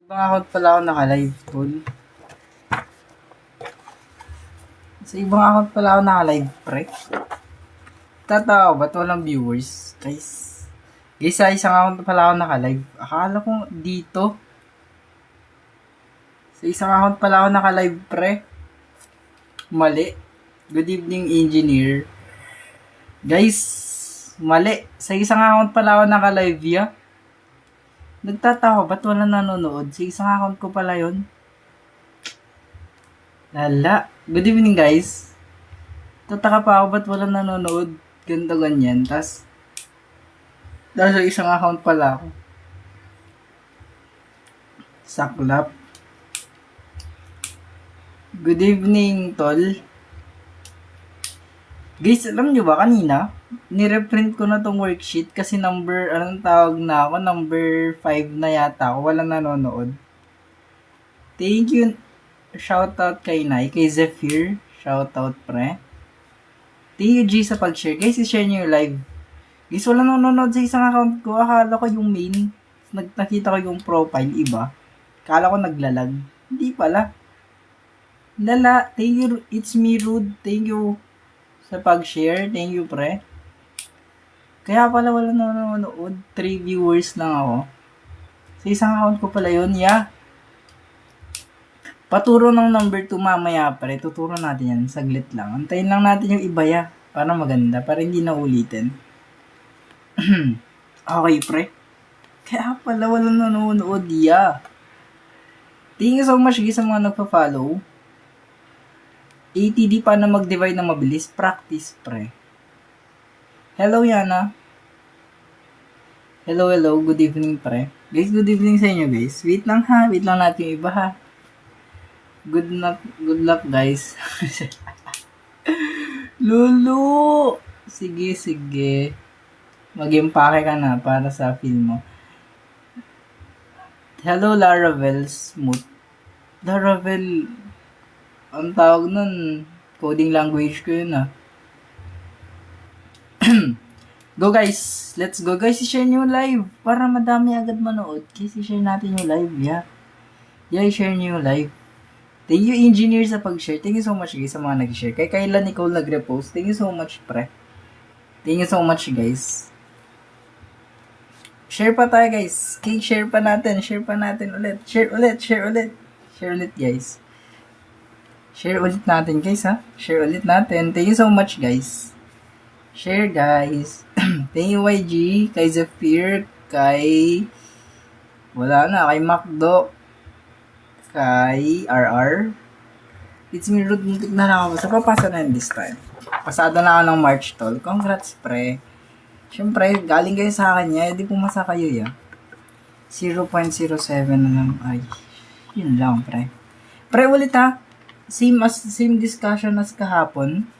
Ibang account pala ako naka-live, tol. Sa ibang account pala ako naka-live, pre. Tatawa ba't walang viewers? Guys, sa isang account pala ako naka-live. Akala ko dito. Sa isang account pala ako naka-live, pre. Mali. Good evening, engineer. Guys, mali. Sa isang account pala ako naka-live, ya. Nagtatawa ba't walang nanonood? Sa isang account ko pala yon. Lala. Good evening, guys. Tataka pa ako ba't walang nanonood? Ganito ganyan. Dahil sa isang account pala ako. Saklap. Good evening, tol. Guys, alam nyo ba kanina? Nireprint ko na tong worksheet kasi anong tawag na ako? Number 5 na yata ako. Walang nanonood. Thank you. Shoutout kay Nay, kay Zephyr. Shoutout, pre. Thank you, G, sa pag-share. Guys, i-share nyo yung live. Guys, wala nanonood sa isang account ko. Akala ko yung main. Nakita ko yung profile, iba. Akala ko naglalag. Hindi pala. Lala, thank you. It's me, Rude. Thank you sa pag-share. Thank you, pre. Kaya pala wala nanonood. 3 viewers lang ako. Sa isang account ko pala yun, yeah. Paturo ng number 2 mamaya, pre. Tuturo natin yan. Saglit lang. Antayin lang natin yung iba, ya. Para maganda. Para hindi na ulitin. Okay, pre. Kaya pala wala nanonood, yeah. Thank you so much, guys, sa mga nagpa-follow. ATD, paano mag-divide na mabilis? Practice, pre. Hello, Yana. Hello. Good evening, pre. Guys, good evening sa inyo, guys. Wait lang, ha. Wait lang natin yung iba, ha. Good luck, guys. Lulu! Sige. Mag-impake ka na para sa film mo. Hello, Laravel Smooth. Laravel, ang tawag nun, coding language ko yun, ah. Go, guys. Let's go, guys. I-share nyo live para madami agad manood. Guys, i-share natin yung live, yeah. Yeah, i-share nyo yung live. Thank you, engineer, sa pag-share. Thank you so much, guys, sa mga nag-share. Kay Kayla Nicole nag-repost. Thank you so much, pre. Thank you so much, guys. Share pa tayo, guys. Okay, share pa natin ulit. Share ulit, guys. Share ulit natin, guys, ha? Share ulit natin. Thank you so much, guys. Share, guys. Thank you, YG, kay Zephyr, kay... Wala na, kay Macdo, kay RR. It's me, Rude. Muntik na lang ako. Sa papasa na this time. Pasado na ako ng March, tol. Congrats, pre. Siyempre, galing kayo sa akin niya. Hindi pumasa kayo, ya. 0.07 na lang. Ay, yun lang, pre. Pre, ulit, ha. Same discussion as kahapon.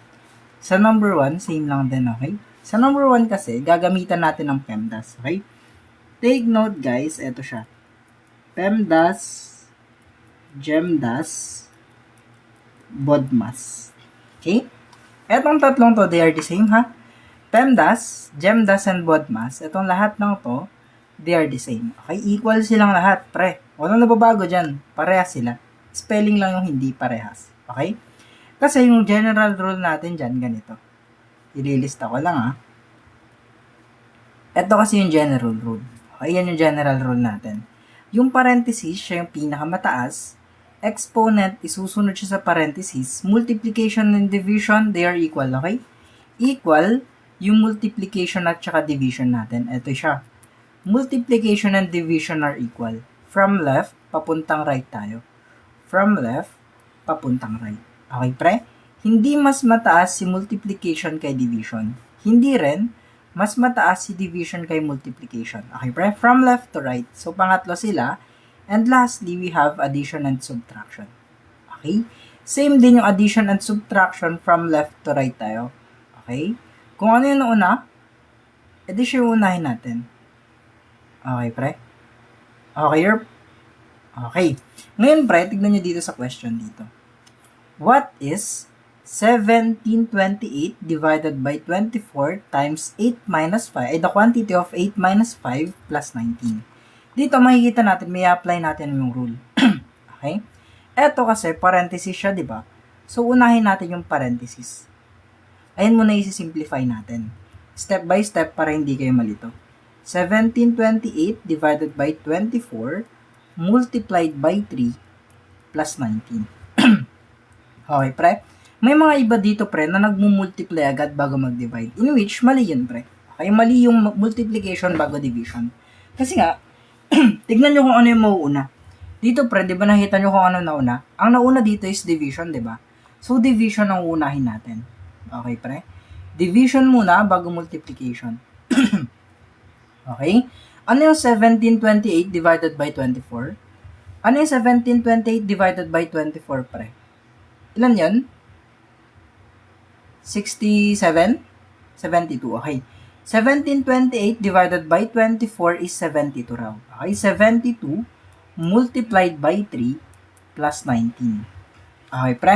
Sa number 1, same lang din, okay? Sa number 1 kasi, gagamitan natin ng PEMDAS, okay? Take note, guys. Ito siya. PEMDAS, GEMDAS, BODMAS. Okay? Etong tatlong to, they are the same, ha? PEMDAS, GEMDAS, and BODMAS. Etong lahat ng to, they are the same. Okay? Equal silang lahat, pre. Walang nababago dyan. Parehas sila. Spelling lang yung hindi parehas. Okay? Kasi yung general rule natin dyan, ganito. Ililista ko lang, ha. Ito kasi yung general rule. Okay? Yan yung general rule natin. Yung parenthesis, siya yung pinakamataas. Exponent, isusunod siya sa parenthesis. Multiplication and division, they are equal, okay? Equal, yung multiplication at saka division natin. Ito siya. Multiplication and division are equal. From left, papuntang right tayo. From left, papuntang right. Okay, pre? Hindi mas mataas si multiplication kay division. Hindi rin mas mataas si division kay multiplication. Okay, pre? From left to right. So, pangatlo sila. And lastly, we have addition and subtraction. Okay? Same din yung addition and subtraction from left to right tayo. Okay? Kung ano yung nauna, edi siya yung unahin natin. Okay, pre? Okay. Ngayon, pre, tignan nyo dito sa question dito. What is 1728 divided by 24 times 8 minus 5? Ay, the quantity of 8 minus 5 plus 19. Dito makikita natin, may apply natin yung rule. Okay? Eto kasi, parenthesis siya, di ba? So, unahin natin yung parenthesis. Ayun muna isi-simplify natin. Step by step para hindi kayo malito. 1728 divided by 24 multiplied by 3 plus 19. Okay, pre? May mga iba dito, pre, na nagmumultiply agad bago mag-divide. In which, mali yun, pre. Okay, mali yung multiplication bago division. Kasi nga, tignan nyo kung ano yung mauuna. Dito, pre, di ba nakita nyo kung ano nauna? Ang nauna dito is division, di ba? So, division ang unahin natin. Okay, pre? Division muna bago multiplication. Okay? Ano yung 1728 divided by 24? Ano yung 1728 divided by 24, pre? Ilan yan? 67? 72, okay. 1728 divided by 24 is 72 raw. Okay, 72 multiplied by 3 plus 19. Okay, pre.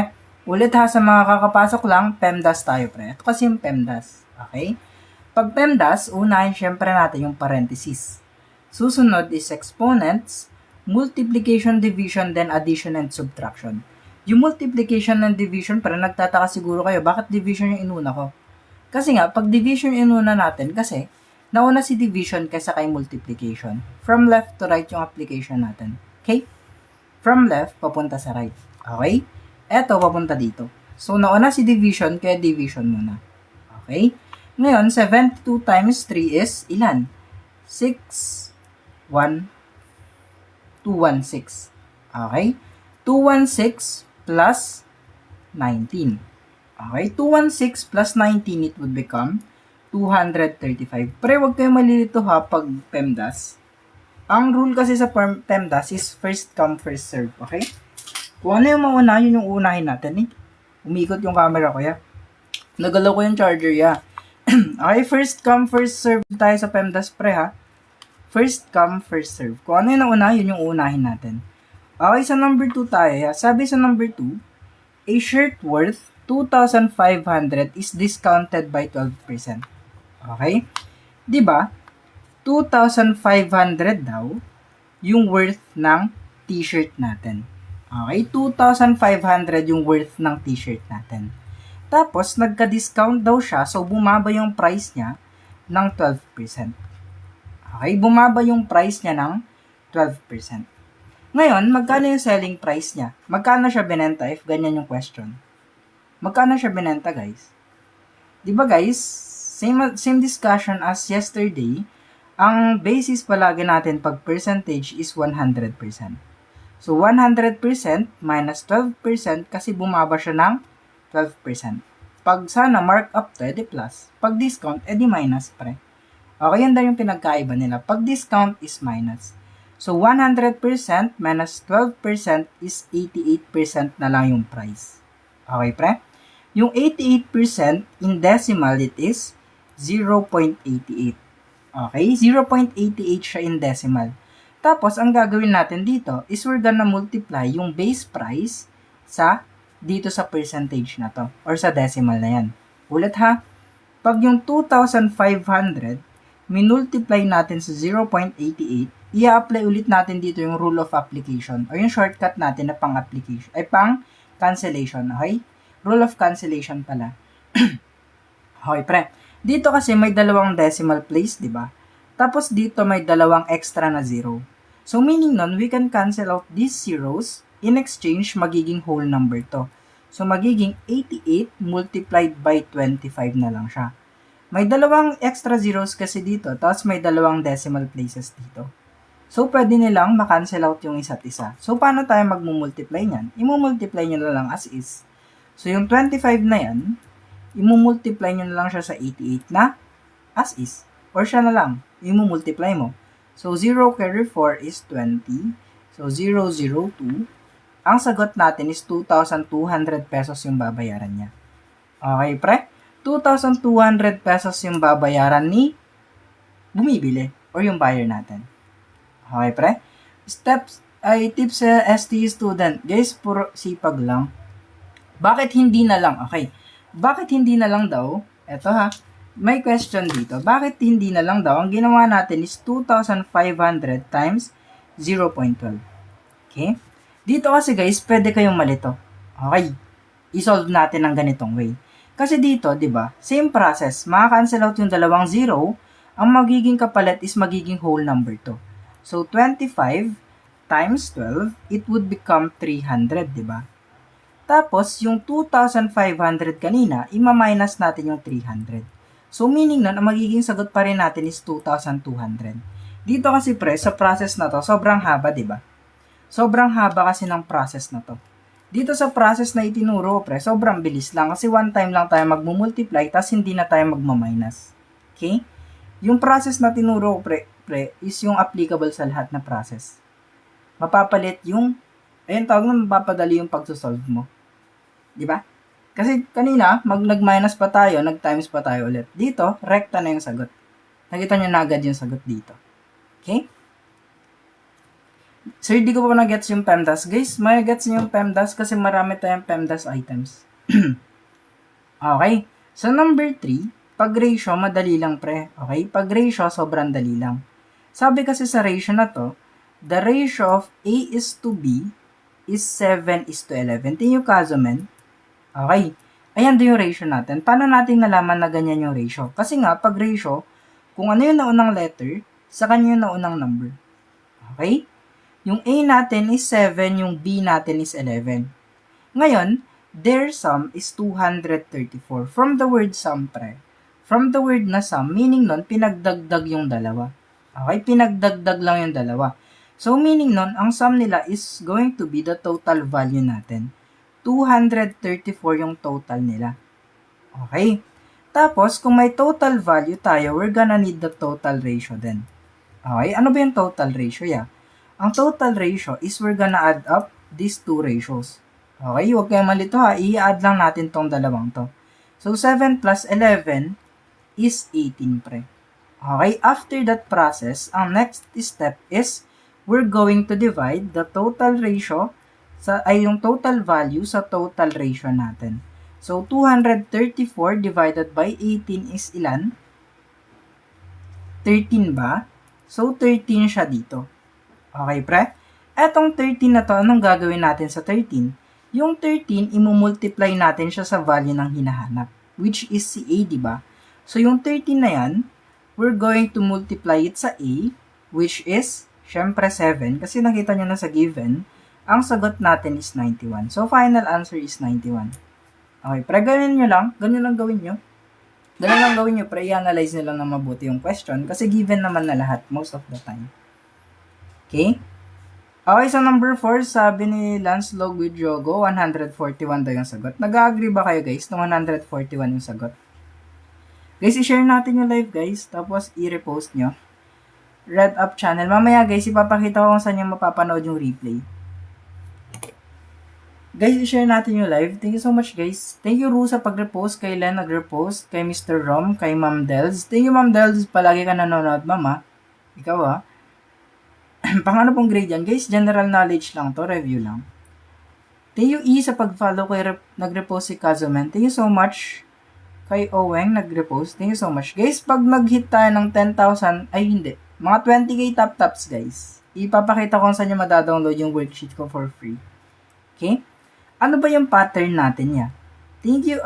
Ulit ha, sa mga kakapasok lang, PEMDAS tayo, pre. Ito kasi yung PEMDAS. Okay? Pag PEMDAS, unahin syempre natin yung parenthesis. Susunod is exponents, multiplication, division, then addition and subtraction. Yung multiplication and division, pre, nagtataka siguro kayo, bakit division yung inuna ko? Kasi nga, pag division inuna natin, kasi nauna si division kaysa kay multiplication. From left to right yung application natin. Okay? From left, papunta sa right. Okay? Eto, papunta dito. So, nauna si division, kaya division muna. Okay? Ngayon, 72 times 3 is ilan? 6, 1, 216. Okay? 216 plus 19. Okay, 216 plus 19, it would become 235. Pre, huwag kayo malilito ha pag PEMDAS. Ang rule kasi sa PEMDAS is first come, first serve. Okay? Kung ano yung mauna, yun yung unahin natin eh. Umikot yung camera ko ya. Nagalaw ko yung charger ya. Okay, first come, first serve tayo sa PEMDAS, pre ha. First come, first serve. Kung ano yung nauna, yun yung unahin natin. Okay, sa number 2 tayo ya. Sabi sa number 2, a shirt worth 2,500 is discounted by 12%. Okay? 'Di ba? 2,500 daw yung worth ng t-shirt natin. Okay? 2,500 yung worth ng t-shirt natin. Tapos, nagka-discount daw siya, so bumaba yung price niya ng 12%. Okay? Bumaba yung price niya ng 12%. Ngayon, magkano yung selling price niya? Magkano siya binenta if ganyan yung question? Magkano siya binenta, guys? Diba, guys? Same discussion as yesterday. Ang basis palagi natin pag percentage is 100%. So, 100% minus 12% kasi bumaba siya ng 12%. Pag sana markup to, edi plus. Pag discount, edi minus, pre. Okay, yan daw yung pinagkaiba nila. Pag discount is minus. So, 100% minus 12% is 88% na lang yung price. Okay, pre? Yung 88% in decimal, it is 0.88. Okay? 0.88 siya in decimal. Tapos, ang gagawin natin dito is we're gonna multiply yung base price sa dito sa percentage na to or sa decimal na yan. Ulit ha, pag yung 2,500 minultiply natin sa 0.88, i-apply ulit natin dito yung rule of application o yung shortcut natin na pang-application, ay pang-cancellation, okay? Rule of cancellation pala. Okay, pre. Dito kasi may dalawang decimal place, di ba? Tapos dito may dalawang extra na zero. So, meaning nun, we can cancel out these zeros. In exchange, magiging whole number to. So, magiging 88 multiplied by 25 na lang siya. May dalawang extra zeros kasi dito, tapos may dalawang decimal places dito. So, pwede nilang makancel out yung isa't isa. So, paano tayo magmumultiply niyan? Imumultiply nyo na lang as is. So, yung 25 na yan, imumultiply nyo na lang siya sa 88 na as is. Or siya na lang, imumultiply mo. So, 0 carry 4 is 20. So, 0, 0, 2. Ang sagot natin is 2,200 pesos yung babayaran niya. Okay, pre? 2,200 pesos yung babayaran ni bumibili or yung buyer natin. Okay, pre? Steps ay tips sa STE student. Guys, puro sipag lang. Bakit hindi na lang? Okay. Bakit hindi na lang daw? Eto ha. may question dito. Bakit hindi na lang daw? Ang ginawa natin is 2,500 times 0.12. Okay? Dito kasi guys, pwede kayong malito. Okay. I-solve natin ng ganitong way. Kasi dito, di ba, same process. Maka-cancel out yung dalawang 0. Ang magiging kapalit is magiging whole number to. So, 25 times 12, it would become 300, di ba? Tapos, yung 2,500 kanina, ima-minus natin yung 300. So, meaning nun, ang magiging sagot pa rin natin is 2,200. Dito kasi pre, sa process na to, sobrang haba, di ba? Sobrang haba kasi ng process na to. Dito sa process na itinuro, pre, sobrang bilis lang kasi one time lang tayo magmumultiply tas hindi na tayo magma-minus. Okay? Yung process na tinuro, pre, is yung applicable sa lahat na process. Mapapalit yung, ayun tawag na mapapadali yung pagsosolve mo. Di ba? Kasi kanina, nag-minus pa tayo, nag-times pa tayo ulit. Dito, rekta na yung sagot. Nakita nyo na agad yung sagot dito. Okay? So, hindi ko pa na-gets yung PEMDAS. Guys, may gets nyo yung PEMDAS kasi marami tayong PEMDAS items. Okay. So, number 3, pag ratio, madali lang pre. Okay? Pag ratio, sobrang dali lang. Sabi kasi sa ratio na to, the ratio of A is to B is 7 is to 11. Tingin yung kaso, men. Okay. Ayan din yung ratio natin. Paano natin nalaman na ganyan yung ratio? Kasi nga, pag ratio, kung ano yung naunang letter, sa kanya yung naunang number. Okay? Yung A natin is 7, yung B natin is 11. Ngayon, their sum is 234. From the word sum, pre. From the word na sum, meaning nun, pinagdagdag yung dalawa. Okay? Pinagdagdag lang yung dalawa. So, meaning nun, ang sum nila is going to be the total value natin. 234 yung total nila. Okay? Tapos, kung may total value tayo, we're gonna need the total ratio din. Okay? Ano ba yung total ratio? Yeah. Ang total ratio is we're gonna add up these two ratios. Okay? Huwag kayong malito ha. I-add lang natin tong dalawang to. So, 7 plus 11 is 18 pre. Okay? After that process, ang next step is we're going to divide the total ratio yung total value sa total ratio natin. So, 234 divided by 18 is ilan? 13 ba? So, 13 siya dito. Okay, pre? Etong 13 na to, anong gagawin natin sa 13? Yung 13, imumultiply natin siya sa value ng hinahanap, which is si A, di ba? So, yung 13 na yan, we're going to multiply it sa A, which is, syempre, 7. Kasi nakita nyo na sa given, ang sagot natin is 91. So, final answer is 91. Okay, pre, ganyan nyo lang. Ganyan lang gawin nyo. Ganyan lang gawin nyo, pre, i-analyze nyo lang na mabuti yung question. Kasi given naman na lahat, most of the time. Okay? Okay, so number 4, sabi ni Lance Log with Jogo, 141 daw yung sagot. Nag-agree ba kayo, guys, na 141 yung sagot? Guys, i-share natin yung live, guys. Tapos, i-repost nyo. Red Up channel. Mamaya, guys, ipapakita ko kung saan yung mapapanood yung replay. Guys, i-share natin yung live. Thank you so much, guys. Thank you, Ru, sa pag-repost. Kay Len, nag-repost. Kay Mr. Rom. Kay Ma'am Dels. Thank you, Ma'am Dels. Palagi ka nanonood, Mama. Ikaw, ha? Pang ano pong grade yan? Guys, general knowledge lang to. Review lang. Thank you, E, sa pag-follow. Kay nag-repost si Kazuman. Thank you so much. Kay Oweng, nag-repost. Thank you so much. Guys, pag nag-hit tayo ng 10,000, ay hindi. Mga 20k top-tops, guys. Ipapakita ko saan nyo madadownload yung worksheet ko for free. Okay? Ano ba yung pattern natin niya? Thank you,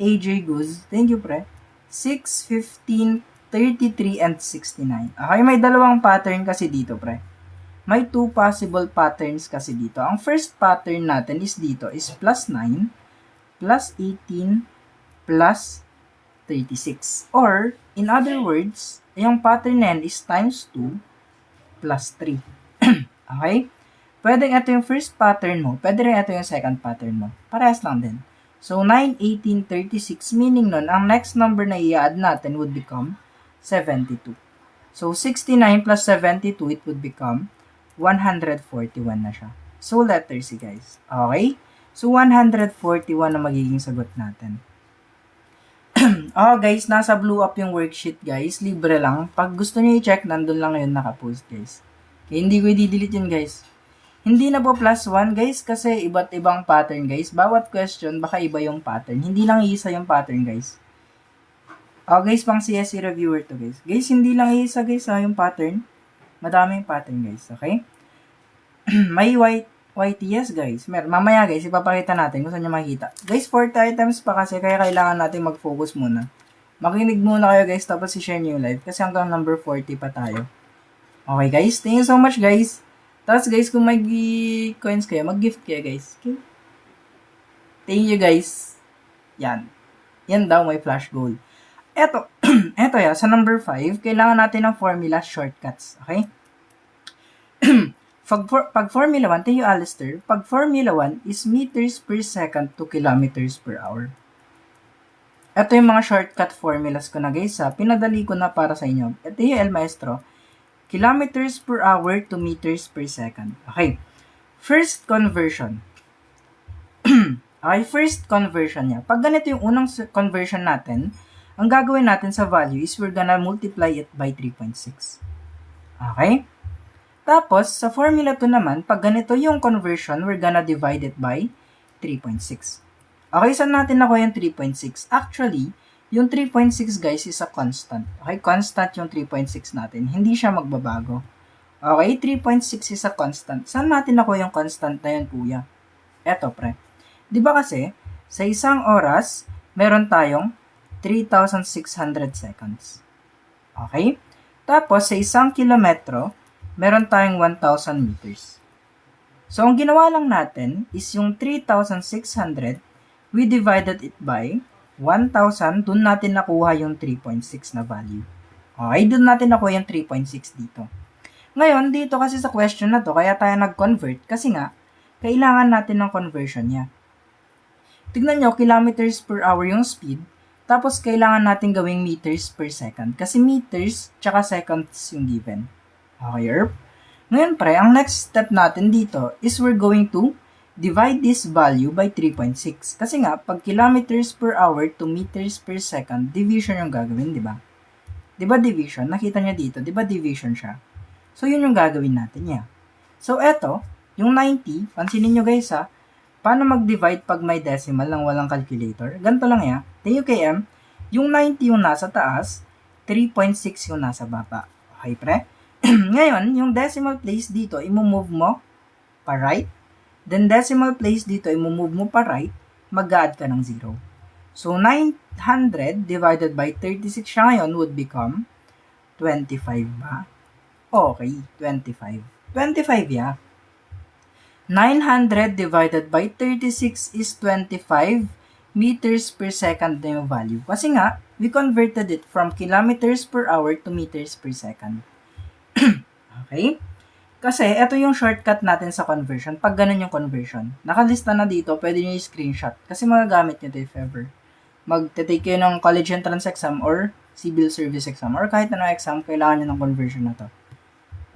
AJ Guz. Thank you, pre. 6, 15, 33, and 69. Okay, may dalawang pattern kasi dito, pre. May two possible patterns kasi dito. Ang first pattern natin is dito is plus 9, plus 18, plus 36. Or, in other words, yung pattern na yan is times 2 plus 3. Okay? Pwede ito yung first pattern mo, pwede rin ito yung second pattern mo. Parehas lang din. So, 9, 18, 36, meaning nun, ang next number na i-add natin would become 72. So, 69 plus 72, it would become 141 na siya. So, letter C, guys. Okay? So, 141 na magiging sagot natin. Guys, nasa blue up yung worksheet, guys. Libre lang. Pag gusto nyo i-check, nandun lang ngayon nakapost, guys. Okay, hindi ko i-delete yun, guys. Hindi na po plus 1, guys, kasi iba't ibang pattern, guys. Bawat question, baka iba yung pattern. Hindi lang isa yung pattern, guys. Guys, pang CSE reviewer to guys. Guys, hindi lang isa guys yung pattern. Madaming pattern guys, okay? May YTS guys. Mamaya guys, ipapakita natin kung saan nyo makikita. Guys, 40 items pa kasi kaya kailangan natin mag-focus muna. Makinig muna kayo guys, tapos i-share nyo yung live kasi hanggang number 40 pa tayo. Okay guys, thank you so much guys. Tapos guys, kung may coins kayo, mag-gift kayo guys. Okay? Thank you guys. Yan. Yan daw may flash gold. Eto, sa number 5, kailangan natin ng formula shortcuts. Okay? Pag Formula 1, thank you Alistair, pag Formula 1 is meters per second to kilometers per hour. Ito yung mga shortcut formulas ko na guys pinadali ko na para sa inyo. Ito yung El Maestro, kilometers per hour to meters per second. Okay, first conversion. Okay, first conversion niya. Pag ganito yung unang conversion natin, ang gagawin natin sa value is we're gonna multiply it by 3.6. Okay? Tapos, sa formula 2 naman, pag ganito yung conversion, we're gonna divide it by 3.6. Okay, saan natin nakuha yung 3.6? Actually, yung 3.6 guys is a constant. Okay, constant yung 3.6 natin. Hindi siya magbabago. Okay, 3.6 is a constant. Saan natin nakuha yung constant na yun, kuya? Eto, pre. Diba kasi, sa isang oras, meron tayong 3,600 seconds. Okay? Tapos, sa isang kilometro, meron tayong 1,000 meters. So, ang ginawa lang natin is yung 3,600, we divided it by 1,000, dun natin nakuha yung 3.6 na value. Okay, dun natin nakuha yung 3.6 dito. Ngayon, dito kasi sa question na to, kaya tayo nag-convert, kasi nga, kailangan natin ng conversion niya. Tignan nyo, kilometers per hour yung speed, tapos kailangan natin gawing meters per second, kasi meters, tsaka seconds yung given. Okay, Erp? Ngayon pre, ang next step natin dito is we're going to divide this value by 3.6. Kasi nga, pag kilometers per hour to meters per second, division yung gagawin, di ba? Di ba division? Nakita niya dito, di ba division siya? So, yun yung gagawin natin niya. So, eto, yung 90, pansinin nyo guys paano mag-divide pag may decimal lang walang calculator? Ganito lang yan. Thank you KM. Yung 90 yung nasa taas, 3.6 yung nasa baba. Okay, pre? Ngayon, yung decimal place dito, i-move mo pa right. Then, decimal place dito, i-move mo pa right, mag-add ka ng 0. So, 900 divided by 36 siya ngayon would become 25 ba? Okay, 25. 25, yeah. 900 divided by 36 is 25 meters per second na yung value. Kasi nga, we converted it from kilometers per hour to meters per second. Okay? Kasi, ito yung shortcut natin sa conversion. Pag ganun yung conversion, nakalista na dito, pwede nyo yung screenshot. Kasi magagamit nyo ito if ever. Magte-take kayo ng college entrance exam or civil service exam or kahit anong exam, kailangan nyo ng conversion na to.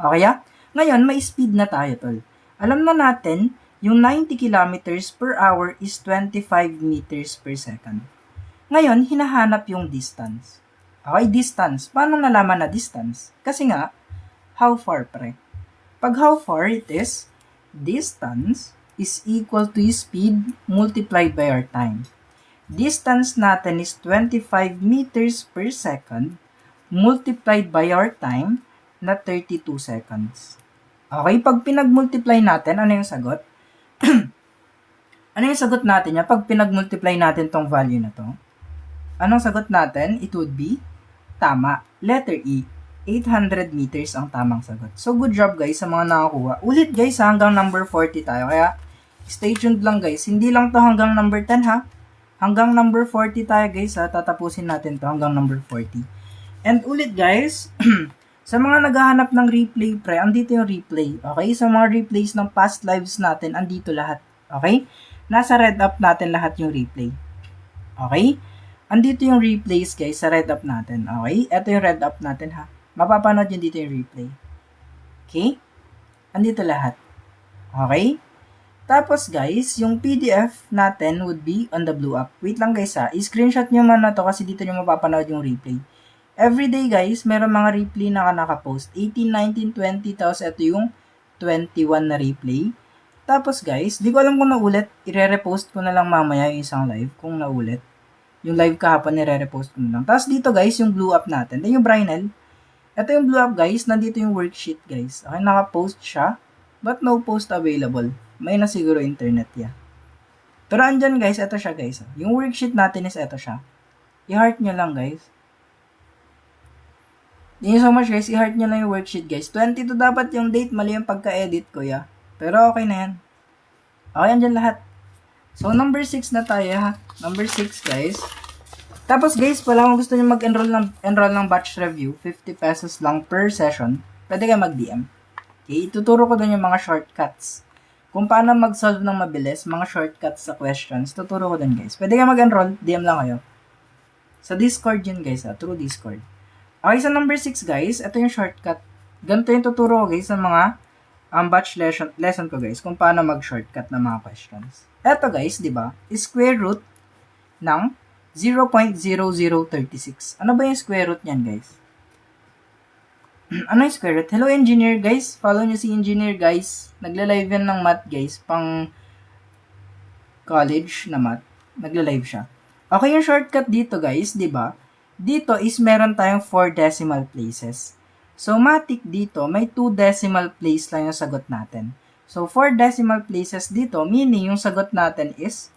Okay, ya? Ngayon, may speed na tayo, tol. Alam na natin, yung 90 kilometers per hour is 25 meters per second. Ngayon, hinahanap yung distance. Okay, distance. Paano nalaman na distance? Kasi nga, how far, pre? Pag how far it is, distance is equal to speed multiplied by our time. Distance natin is 25 meters per second multiplied by our time na 32 seconds. Okay, pag pinag-multiply natin, ano yung sagot? Ano yung sagot natin niya? Pag pinag-multiply natin tong value na to, anong sagot natin? It would be tama. Letter E, 800 meters ang tamang sagot. So, good job guys sa mga nakakuha. Ulit guys, hanggang number 40 tayo. Kaya, stay tuned lang guys. Hindi lang to hanggang number 10 ha. Hanggang number 40 tayo guys ha. Tatapusin natin to hanggang number 40. And ulit guys, sa mga naghahanap ng replay, pre, andito yung replay. Okay? Sa mga replays ng past lives natin, andito lahat. Okay? Nasa red up natin lahat yung replay. Okay? Andito yung replays, guys, sa red up natin. Okay? Ito yung red up natin, ha? Mapapanood yun dito yung replay. Okay? Andito lahat. Okay? Tapos, guys, yung PDF natin would be on the blue up. Wait lang, guys, ha? I-screenshot nyo man na to kasi dito nyo mapapanood yung replay. Everyday guys, meron mga replay na nakapost. 18, 19, 20, tapos ito yung 21 na replay. Tapos guys, di ko alam kung naulit. I-repost ko na lang mamaya yung isang live kung naulit. Yung live kahapon, nire-repost ko lang. Tapos dito guys, yung blue up natin. Then yung Brynel. Ito yung blue up guys. Nandito yung worksheet guys. Okay, naka-post siya. But no post available. May na siguro internet ya. Pero andyan guys, ito siya guys. Yung worksheet natin is ito siya. I-heart nyo lang guys. Thank you so much guys. I-heart nyo lang yung worksheet guys. 22 dapat yung date. Mali yung pagka-edit ko ya. Pero okay na yan. Okay, andyan lahat. So, number 6 na tayo ha. Number 6 guys. Tapos guys, pala kung gusto nyo mag-enroll ng batch review, 50 pesos lang per session, pwede kayo mag-DM. Okay, ituturo ko dun yung mga shortcuts. Kung paano mag-solve ng mabilis, mga shortcuts sa questions, tuturo ko dun guys. Pwede kayo mag-enroll, DM lang kayo. Sa Discord yun guys ha, through Discord. Okay, sa number 6 guys, ito yung shortcut. Ganito yung tuturo ko guys sa mga batch lesson ko guys, kung paano mag-shortcut ng mga questions. Ito guys, di ba, square root ng 0.0036. Ano ba yung square root niyan guys? Ano yung square root? Hello engineer guys, follow nyo si engineer guys. Nagla-live yan ng math guys, pang college na math. Nagla-live siya. Okay, yung shortcut dito guys, di ba? Dito is meron tayong 4 decimal places. So, matik dito, may 2 decimal place lang yung sagot natin. So, 4 decimal places dito, meaning yung sagot natin is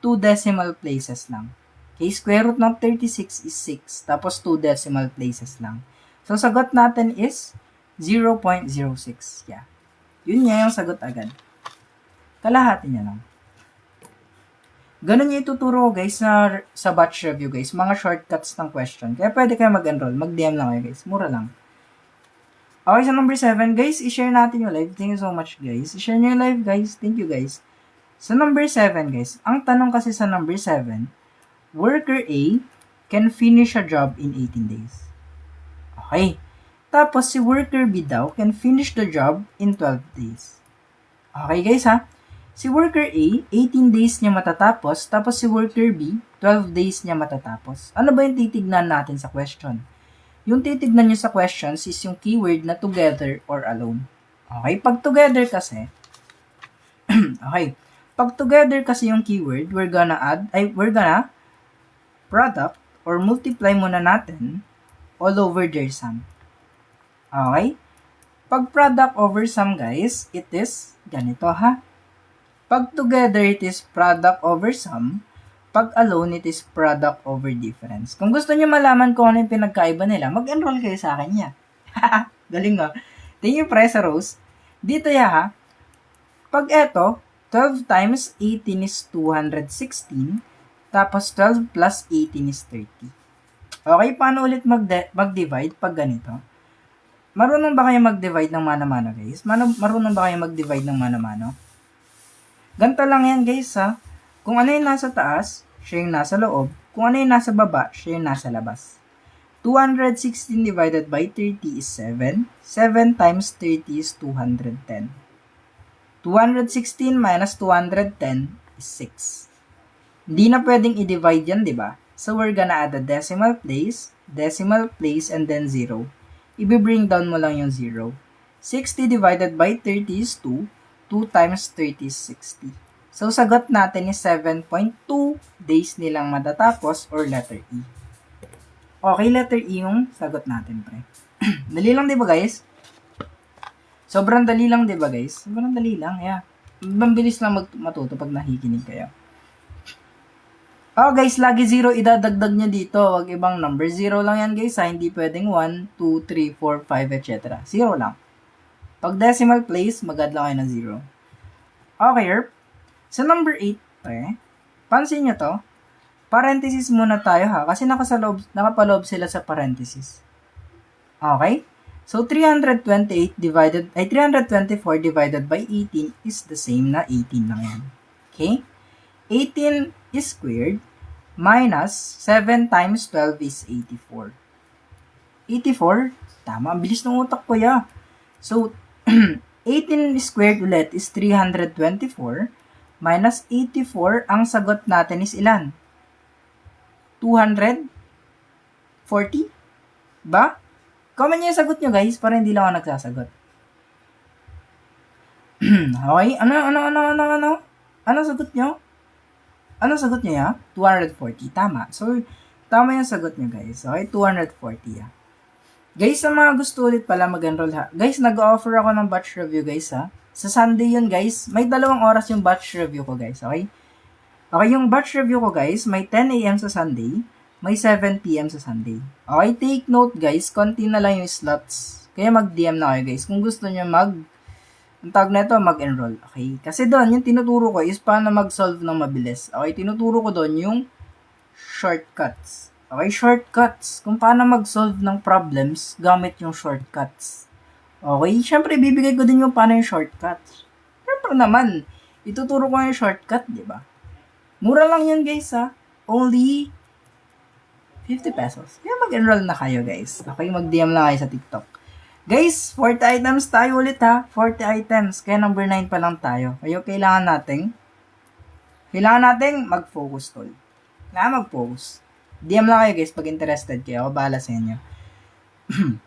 2 decimal places lang. Okay, square root ng 36 is 6, tapos 2 decimal places lang. So, sagot natin is 0.06. Yeah. Yun nga yung sagot agad. Kalahati niya lang. Ganun yung ituturo guys sa batch review guys. Mga shortcuts ng question. Kaya pwede kayo mag-enroll. Mag-DM lang kayo guys. Mura lang. Okay, sa number 7 guys, i-share natin yung live. Thank you so much guys. I-share nyo yung live guys. Thank you guys. Sa number 7 guys, ang tanong kasi sa number 7, worker A can finish a job in 18 days. Okay. Tapos si worker B daw can finish the job in 12 days. Okay guys ha. Si worker A, 18 days niya matatapos, tapos si worker B, 12 days niya matatapos. Ano ba yung titignan natin sa question? Yung titignan nyo sa questions is yung keyword na together or alone. Okay, pag together kasi, okay, pag together kasi yung keyword, we're gonna product or multiply muna natin all over their sum. Okay? Pag product over sum guys, it is ganito ha. Pag together, it is product over sum. Pag alone, it is product over difference. Kung gusto niyo malaman kung ano yung pinagkaiba nila, mag-enroll kayo sa akin ya. Galing nga. Thank you, Presa Rose. Dito ya ha. Pag eto, 12 times 18 is 216. Tapos 12 plus 18 is 30. Okay, paano ulit mag-divide pag ganito? Marunong ba kayo mag-divide ng mano-mano guys? Marunong ba kayo mag-divide ng mano-mano? Ganito lang yan guys ha. Kung ano yung nasa taas, siya yung nasa loob. Kung ano yung nasa baba, siya yung nasa labas. 216 divided by 30 is 7. 7 times 30 is 210. 216 minus 210 is 6. Hindi na pwedeng i-divide yan, di ba? So we're gonna add a decimal place, and then 0. I-bring down mo lang yung 0. 60 divided by 30 is 2. 2 times 30 is 60. So, sagot natin is 7.2 days nilang matatapos or letter E. Okay, letter E yung sagot natin, pre. Dali lang, di ba, guys? Sobrang dali lang, di ba, guys? Sobrang dali lang, yeah. Mabilis lang matuto pag nakikinig kayo. Oh, guys, lagi 0 idadagdag nyo dito. Wag ibang number. 0 lang yan, guys, ha? Hindi pwedeng 1, 2, 3, 4, 5, etc. 0 lang. Pag decimal place, mag-add lang kayo ng 0. Okay, sa number 8, pansin nyo to, parenthesis muna tayo ha, kasi nakapaloob sila sa parenthesis. Okay? So, 324 divided by 18 is the same na 18 lang yan. Okay? 18 is squared minus 7 times 12 is 84. 84? Tama, ang bilis ng utak ko ya. So, 18 squared ulit is 324 minus 84, ang sagot natin is ilan? 240? Ba? Comment nyo yung sagot nyo guys, para hindi lang ako nagsasagot. Okay? Ano sagot nyo? Ano sagot niya, ya? 240. Tama. So, tama yung sagot niya, guys. Okay, 240, ya. Guys, sa mga gusto ulit pala mag-enroll, ha. Guys, nag-offer ako ng batch review, guys, ha. Sa Sunday yun, guys. May 2 oras yung batch review ko, guys. Okay? Okay, yung batch review ko, guys, may 10 a.m. sa Sunday, may 7 p.m. sa Sunday. Okay, take note, guys. Konti na lang yung slots. Kaya mag-DM na kayo, guys. Kung gusto nyo ang tawag na ito, mag-enroll. Okay? Kasi doon, yung tinuturo ko is paano mag-solve ng mabilis. Okay? Tinuturo ko doon yung shortcuts. Okay? Shortcuts. Kung paano mag-solve ng problems gamit yung shortcuts. Okay? Siyempre, bibigay ko din yung paano yung shortcuts. Siyempre naman, ituturo ko yung shortcut, di ba? Mura lang yan, guys, ha? Only 50 pesos. Kaya mag-enroll na kayo, guys. Okay? Mag-DM na kayo sa TikTok. Guys, 40 items tayo ulit, ha? 40 items. Kaya number 9 pa lang tayo. Kaya kailangan nating mag-focus, tol. Kailangan mag-focus. DM lang kayo, guys, pag interested kayo. Ako bahala sa inyo.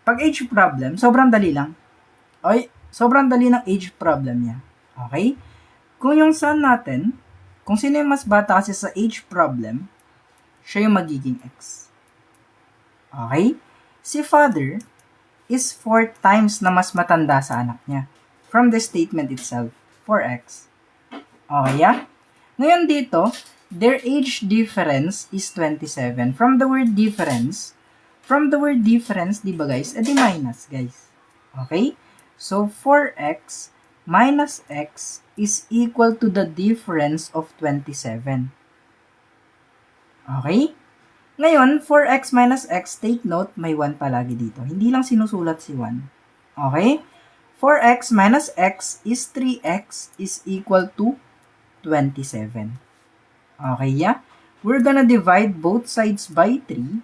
Pag age problem, sobrang dali lang. Okay? Sobrang dali ng age problem niya. Okay? Kung yung son natin, kung sino yung mas bata kasi sa age problem, siya yung magiging X. Okay? Si father is 4 times na mas matanda sa anak niya. From the statement itself, 4x. Okay, ya? Ngayon dito, their age difference is 27. From the word difference, di ba guys? Edi minus, guys. Okay? So, 4x minus x is equal to the difference of 27. Okay? Ngayon, 4x minus x, take note, may 1 palagi dito. Hindi lang sinusulat si 1. Okay? 4x minus x is 3x is equal to 27. Okay, ya? We're gonna divide both sides by 3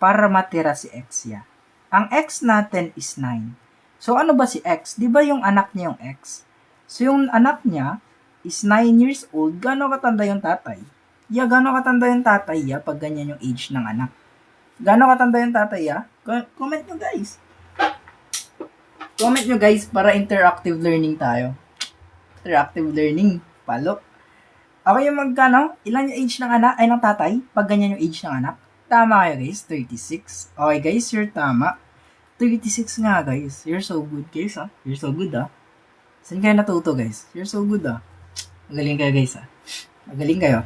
para matira si x, ya. Ang x natin is 9. So, ano ba si x? Di ba yung anak niya yung x? So, yung anak niya is 9 years old. Gano'ng katanda yung tatay? Gano'ng katanda yung tatay, pag ganyan yung age ng anak? Gano'ng katanda yung tatay, Comment nyo, guys. Comment nyo, guys, para interactive learning tayo. Interactive learning. Palo. Okay yung magkano? Ilan yung age ng anak? Ay, ng tatay? Pag ganyan yung age ng anak? Tama kayo, guys. 36. Okay, guys, you're tama. 36 nga, guys. You're so good, guys, You're so good, Saan kayo natuto, guys? You're so good, Magaling kayo, guys, Magaling kayo.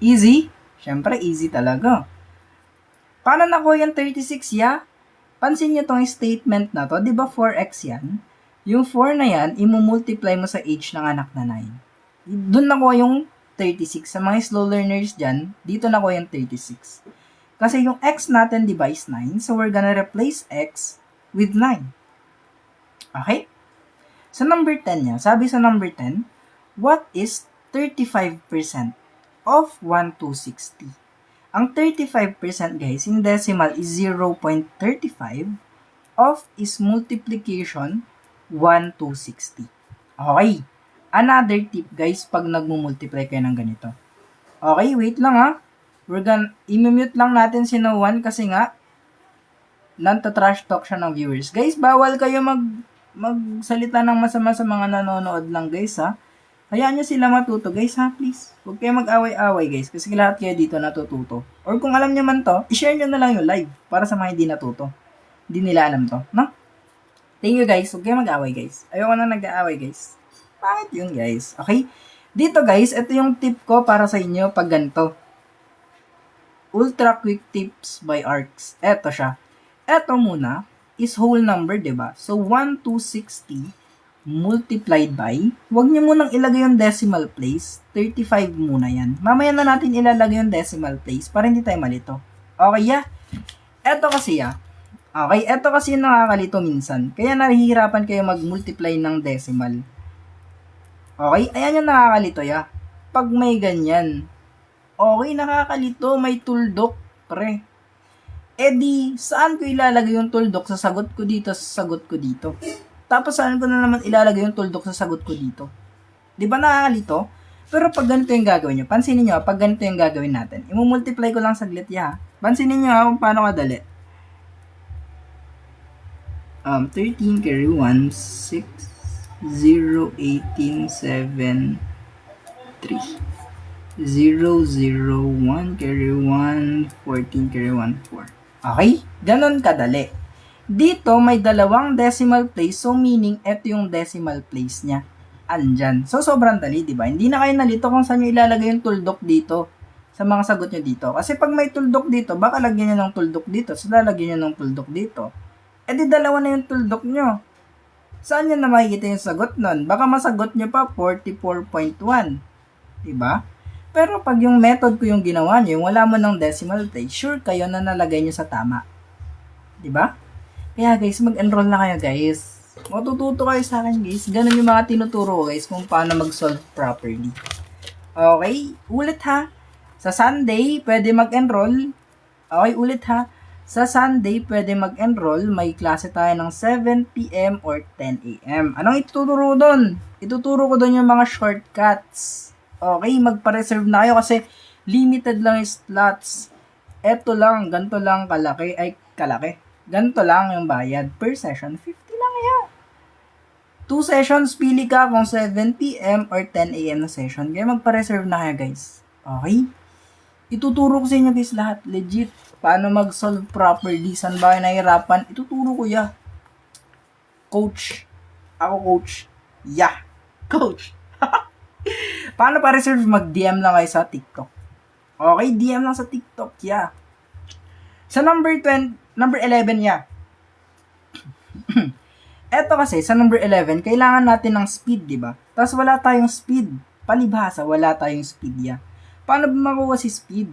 Easy? Siyempre, easy talaga. Paano nakuha yung 36, Pansin nyo tong statement na to. Di ba 4x yan? Yung 4 na yan, imumultiply mo sa age ng anak na 9. Doon nakuha yung 36. Sa mga slow learners dyan, dito nakuha yung 36. Kasi yung x natin, di ba, is 9. So, we're gonna replace x with 9. Okay? Sa number 10 niya, sabi sa number 10, what is 35% of 1,260? Ang 35%, guys, in decimal is 0.35 of is multiplication 1,260. Okay. Another tip, guys, pag nagmumultiply kayo ng ganito. Okay, wait lang, i-mute lang natin si No One kasi nga, nanta-trash talk siya ng viewers. Guys, bawal kayo magsalita ng masama sa mga nanonood lang, guys, Hayaan nyo sila matuto, guys, please. Huwag kayo mag-away-away, guys, kasi lahat kayo dito natututo. Or kung alam nyo man to, i-share nyo na lang yung live para sa mga hindi natuto. Hindi nila alam to, no? Thank you, guys. Huwag kayo mag-away, guys. Ayoko na nag-aaway, guys. Bakit yun, guys? Okay? Dito, guys, ito yung tip ko para sa inyo pag ganito. Ultra Quick Tips by ARCS. Ito siya. Ito muna is whole number, diba? So, 1,260 multiplied by, huwag nyo munang ilagay yung decimal place, 35 muna yan. Mamaya na natin ilalagay yung decimal place para hindi tayo malito. Okay, Eto kasi, Okay, eto kasi yung nakakalito minsan. Kaya nahihirapan kayo mag-multiply ng decimal. Okay, ayan yung nakakalito, Pag may ganyan. Okay, nakakalito, may tuldok, pre. Di, saan ko ilalagay yung tuldok? Sa sagot ko dito, sa sagot ko dito. Tapos saan ko na naman ilalagay yung tuldok sa sagot ko dito? Di ba nakakalito? Pero pag ganito yung gagawin nyo, pansinin nyo, pag ganito yung gagawin natin, imumultiply ko lang saglit, Pansinin nyo kung paano kadali. 13 carry 1, 6, 0, 18, 7, 3. 0, 0, 1, carry 1, 14, carry 1, 4. Okay? Ganon kadali. Dito, may dalawang decimal place. So, meaning, ito yung decimal place niya. Andyan. So, sobrang dali, di ba? Hindi na kayo nalito kung saan nyo ilalagay yung tuldok dito sa mga sagot nyo dito. Kasi pag may tuldok dito, baka lagyan nyo ng tuldok dito. So, lalagyan nyo ng tuldok dito. E di dalawa na yung tuldok nyo. Saan nyo na makikita yung sagot nun? Baka masagot nyo pa 44.1. Diba? Pero pag yung method ko yung ginawa nyo, yung wala mo ng decimal place, sure kayo na nalagay nyo sa tama. Diba? Kaya guys, mag-enroll na kayo guys. Matututo kayo sa akin guys. Ganun yung mga tinuturo guys kung paano mag-solve properly. Okay? Ulit ha. Sa Sunday, pwede mag-enroll. Okay, ulit ha. Sa Sunday, pwede mag-enroll. May klase tayo ng 7 p.m. or 10 a.m. Anong ituturo doon? Ituturo ko doon yung mga shortcuts. Okay, magpa-reserve na kayo kasi limited lang yung slots. Eto lang, ganito lang kalaki. Ganito lang yung bayad per session. 50 lang yan. 2 sessions, pili ka kung 7 p.m. or 10 a.m. na session. Kaya magpa-reserve na kayo guys. Okay? Ituturo ko sa inyo guys lahat. Legit. Paano mag-solve properly. Saan ba kayo nahihirapan? Ituturo ko ya. Coach. Ako coach. Yeah. Coach. Paano pa-reserve? Mag-DM lang kayo sa TikTok. Okay? DM lang sa TikTok. Yeah. Sa number 11 ya. Eto kasi, sa number 11, kailangan natin ng speed, di ba? Tapos wala tayong speed. Palibhasa, wala tayong speed ya. Paano ba makuha si speed?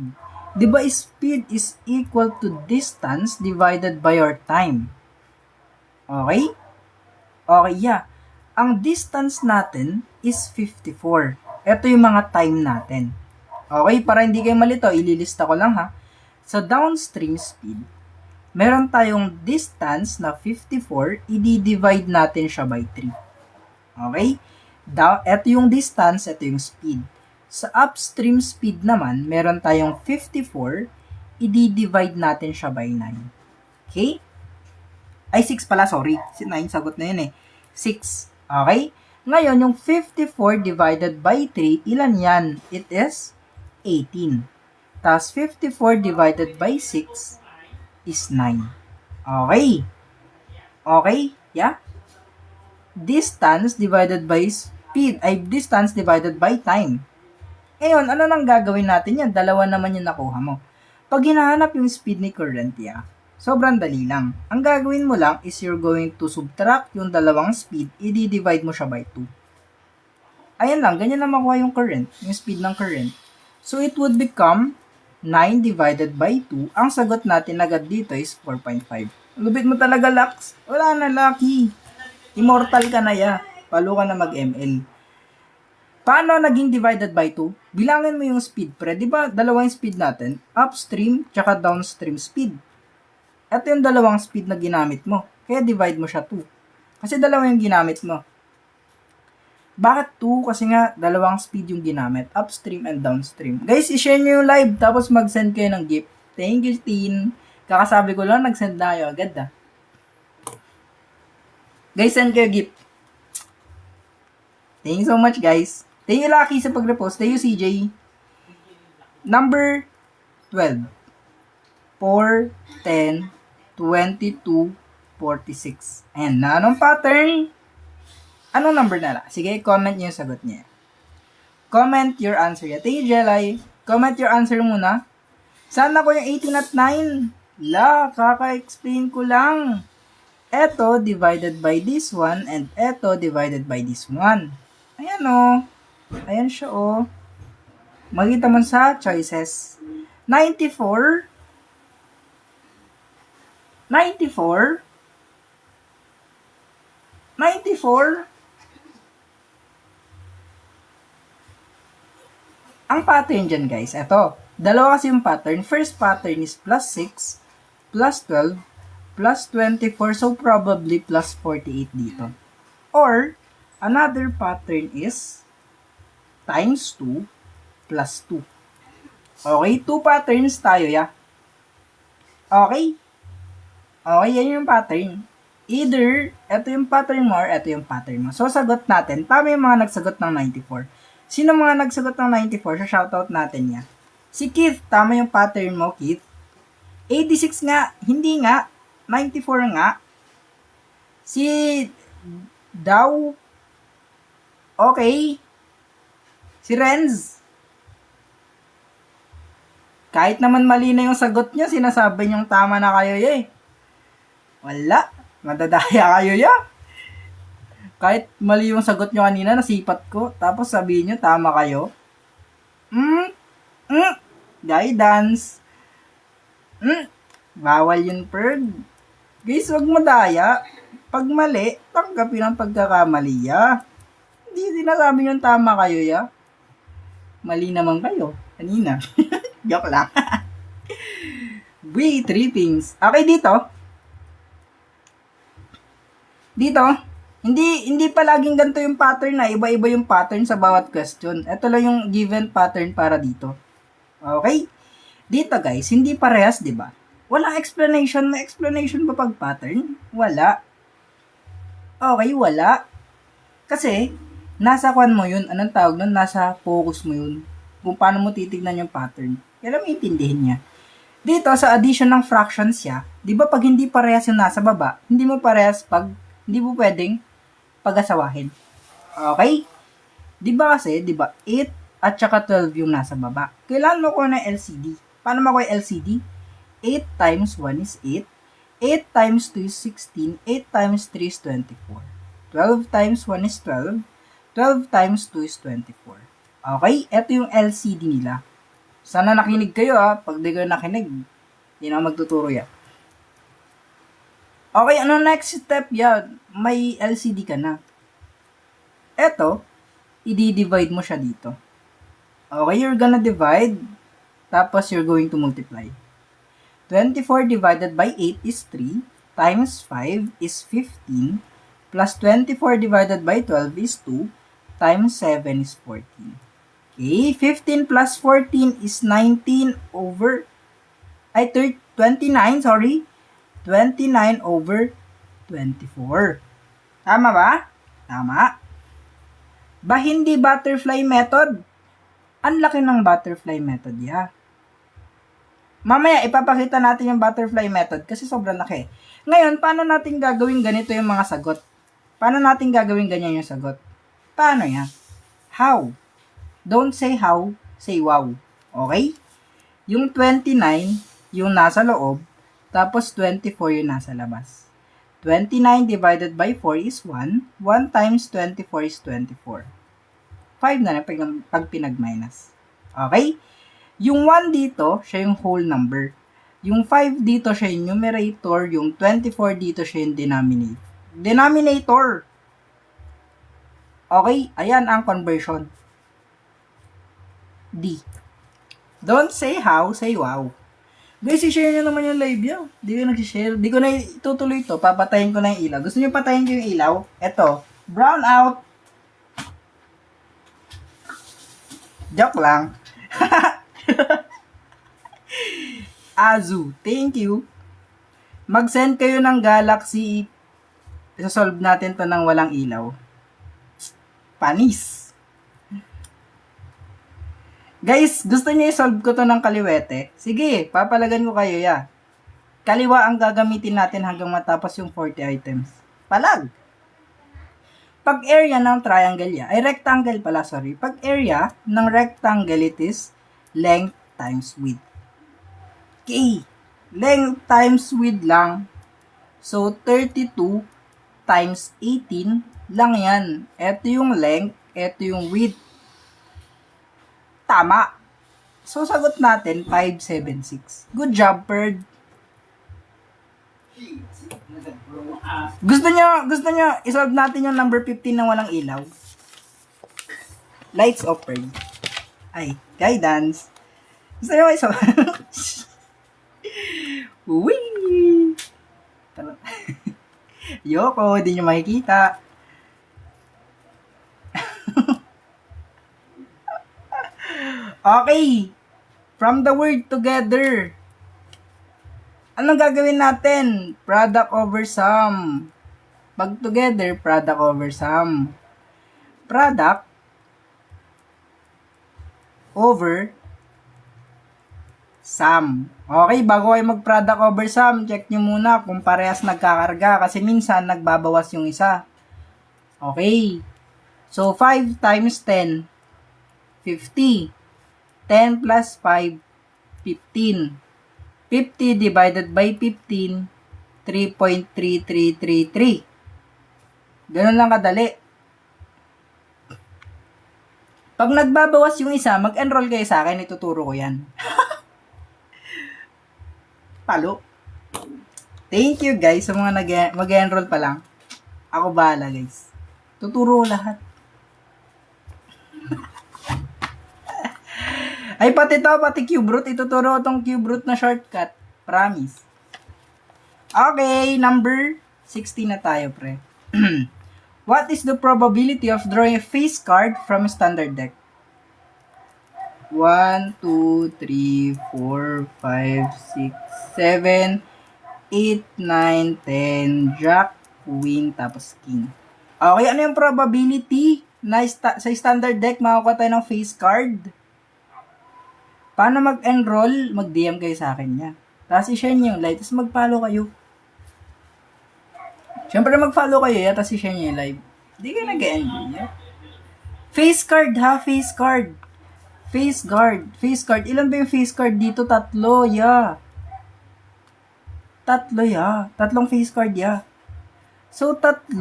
Di ba speed is equal to distance divided by your time? Okay? Okay, yeah. Ang distance natin is 54. Ito yung mga time natin. Okay, para hindi kayo malito, ililista ko lang ha. Sa downstream speed, meron tayong distance na 54, i-divide natin siya by 3. Okay? Ito yung distance, ito yung speed. Sa upstream speed naman, meron tayong 54, i-divide natin siya by 9. Okay? Ay, 6 pala, sorry. 9, sagot na yun eh. 6. Okay? Ngayon, yung 54 divided by 3, ilan yan? It is 18. Tapos, 54 divided by 6 is 9. Okay? Okay? Yeah? Distance divided by speed, ay distance divided by time. Ngayon, ano nang gagawin natin yan? Dalawa naman yung nakuha mo. Pag hinahanap yung speed ni current, yeah, sobrang dali lang. Ang gagawin mo lang is you're going to subtract yung dalawang speed, i-divide mo siya by 2. Ayan lang, ganyan na makuha yung current, yung speed ng current. So, it would become 9 divided by 2. Ang sagot natin agad dito is 4.5. Lubit mo talaga, Lux. Wala na, Lucky. Immortal ka na ya. Palo ka na mag-ML. Paano naging divided by 2? Bilangin mo yung speed, pre. Diba, dalawang speed natin? Upstream, tsaka downstream speed. Ito yung dalawang speed na ginamit mo. Kaya divide mo siya 2. Kasi dalawa yung ginamit mo. Bakit 2? Kasi nga, dalawang speed yung ginamit. Upstream and downstream. Guys, i-share nyo yung live, tapos mag-send kayo ng gift. Thank you, Teen. Kakasabi ko lang, nag-send na kayo agad, ah. Guys, send kayo gift. Thank you so much, guys. Thank you, Lucky, sa pag-repost. Thank you, CJ. Number 12. 4, 10, 22, 46. Ayan, na anong pattern? Anong number na lang? Sige, comment nyo yung sagot niya. Comment your answer ya. Thank you, Jelay. Comment your answer muna. Sana ko yung 18 at 9. La, kaka-explain ko lang. Eto divided by this one and eto divided by this one. Ayan o. Ayan siya o. Makita mo sa choices. 94. 94. 94. Ang pattern dyan guys, eto. Dalawa kasi yung pattern. First pattern is plus 6, plus 12, plus 24. So, probably plus 48 dito. Or, another pattern is times 2 plus 2. Okay, 2 patterns tayo, ya. Okay? Okay, yan yung pattern. Either, ito yung pattern mo or ito yung pattern mo. So, sagot natin. Tama yung mga nagsagot ng 94. Sino mga nagsagot ng 94? So, shoutout natin niya. Si Keith, tama yung pattern mo, Keith. 86 nga, hindi nga. 94 nga. Si Daw, okay. Si Renz, kahit naman mali na yung sagot niya, sinasabi niyong tama na kayo eh. Wala, madadaya kayo ya. Kahit mali yung sagot niyo kanina, nasipat ko. Tapos sabihin niyo, tama kayo. Guidance. Bawal yun, Perg. Guys, wag madaya. Pag mali, tanggapin ang pagkakamali ya. Hindi sinasabi niyong tama kayo ya. Mali naman kayo. Kanina. Joke lang. Wait, trippings. Okay, dito. Dito. Hindi pa laging ganito yung pattern na. Iba-iba yung pattern sa bawat question. Ito lang yung given pattern para dito. Okay? Dito guys, hindi parehas, di ba? Walang explanation. May explanation ba pag pattern? Wala. Okay, wala. Kasi, nasa kwan mo yun. Anong tawag nun? Nasa focus mo yun. Kung paano mo titignan yung pattern. Kaya may intindihin niya. Dito, sa addition ng fractions siya, di ba pag hindi parehas yung nasa baba, hindi mo mo pwedeng pag-asawahin. Okay? Di ba kasi, di ba, 8 at saka 12 yung nasa baba. Kailangan mo ko ng LCD. Paano mo ko yung LCD? 8 times 1 is 8. 8 times 2 is 16. 8 times 3 is 24. 12 times 1 is 12. 12 times 2 is 24. Okay? Ito yung LCD nila. Sana nakinig kayo ha. Pag di kayo nakinig, hindi na magtuturo yan. Okay, ano next step yan? May LCD ka na. Eto, i-divide mo siya dito. Okay, you're gonna divide. Tapos you're going to multiply. 24 divided by 8 is 3. Times 5 is 15. Plus 24 divided by 12 is 2. Times 7 is 14. Okay, 15 plus 14 is 29, sorry. 29 over 24. Tama ba? Tama. Ba hindi butterfly method? Ang laki ng butterfly method, ya. Mamaya, ipapakita natin yung butterfly method kasi sobrang laki. Ngayon, paano natin gagawin ganito yung mga sagot? Paano natin gagawin ganyan yung sagot? Paano yan? How? Don't say how, say wow. Okay? Yung 29, yung nasa loob, tapos 24 yung nasa labas. 29 divided by 4 is 1. 1 times 24 is 24. 5 na pag pinag-minus. Okay? Yung 1 dito, siya yung whole number. Yung 5 dito, siya yung numerator. Yung 24 dito, siya yung denominator. Okay? Ayan ang conversion. D. Don't say how, say wow. Guys, i-share nyo naman yung live nyo. Di ko nag-share. Di ko na itutuloy ito. Papatayin ko na yung ilaw. Gusto nyo patayin ko yung ilaw? Eto. Brown out. Joke lang. Azu. Thank you. Mag-send kayo ng Galaxy. Isa-solve natin to ng walang ilaw. Panis. Guys, gusto niyo i-solve ko to ng kaliwete? Sige, papalagan ko kayo ya. Kaliwa ang gagamitin natin hanggang matapos yung 40 items. Palag! Pag area ng triangle ya, ay rectangle pala, sorry. Pag area ng rectangle, it is length times width. Okay. Length times width lang. So, 32 times 18 lang yan. Ito yung length, ito yung width. Tama. So, sagot natin, 576. Good job, Bird. Gusto nyo, isolve natin yung number 15 na walang ilaw. Lights off, Bird. Ay, guidance. Gusto nyo isolve? Wee! Yoko, di nyo makikita. Okay. From the word together. Anong gagawin natin? Product over sum. Pag together, product over sum. Product over sum. Okay, bago kayo mag-product over sum, check nyo muna kung parehas nagkakarga kasi minsan nagbabawas yung isa. Okay. So, 5 times 10, 50. 10 plus 5, 15. 50 divided by 15, 3.3333. Ganun lang kadali. Pag nagbabawas yung isa, mag-enroll kayo sa akin, ituturo ko yan. Palo. Thank you guys sa mga mag-enroll pa lang. Ako bahala guys. Tuturo ko lahat. Ay, pati cube root. Ituturo ko tong cube root na shortcut. Promise. Okay, number 16 na tayo, pre. What is the probability of drawing a face card from a standard deck? 1, 2, 3, 4, 5, 6, 7, 8, 9, 10, Jack, Queen, tapos King. Okay, ano yung probability na sa standard deck makakuha tayo ng face card? Paano mag-enroll? Mag-DM kayo sa akin niya. Tapos i-share niyo yung live. Tapos mag-follow kayo. Siyempre mag-follow kayo ya. Tapos i-share niyo yung live. Hindi kayo nag-enroll niya. Face card ha. Face card. Face guard. Face card. Ilan ba yung face card dito? 3 ya. 3 ya. 3 face card ya. So 3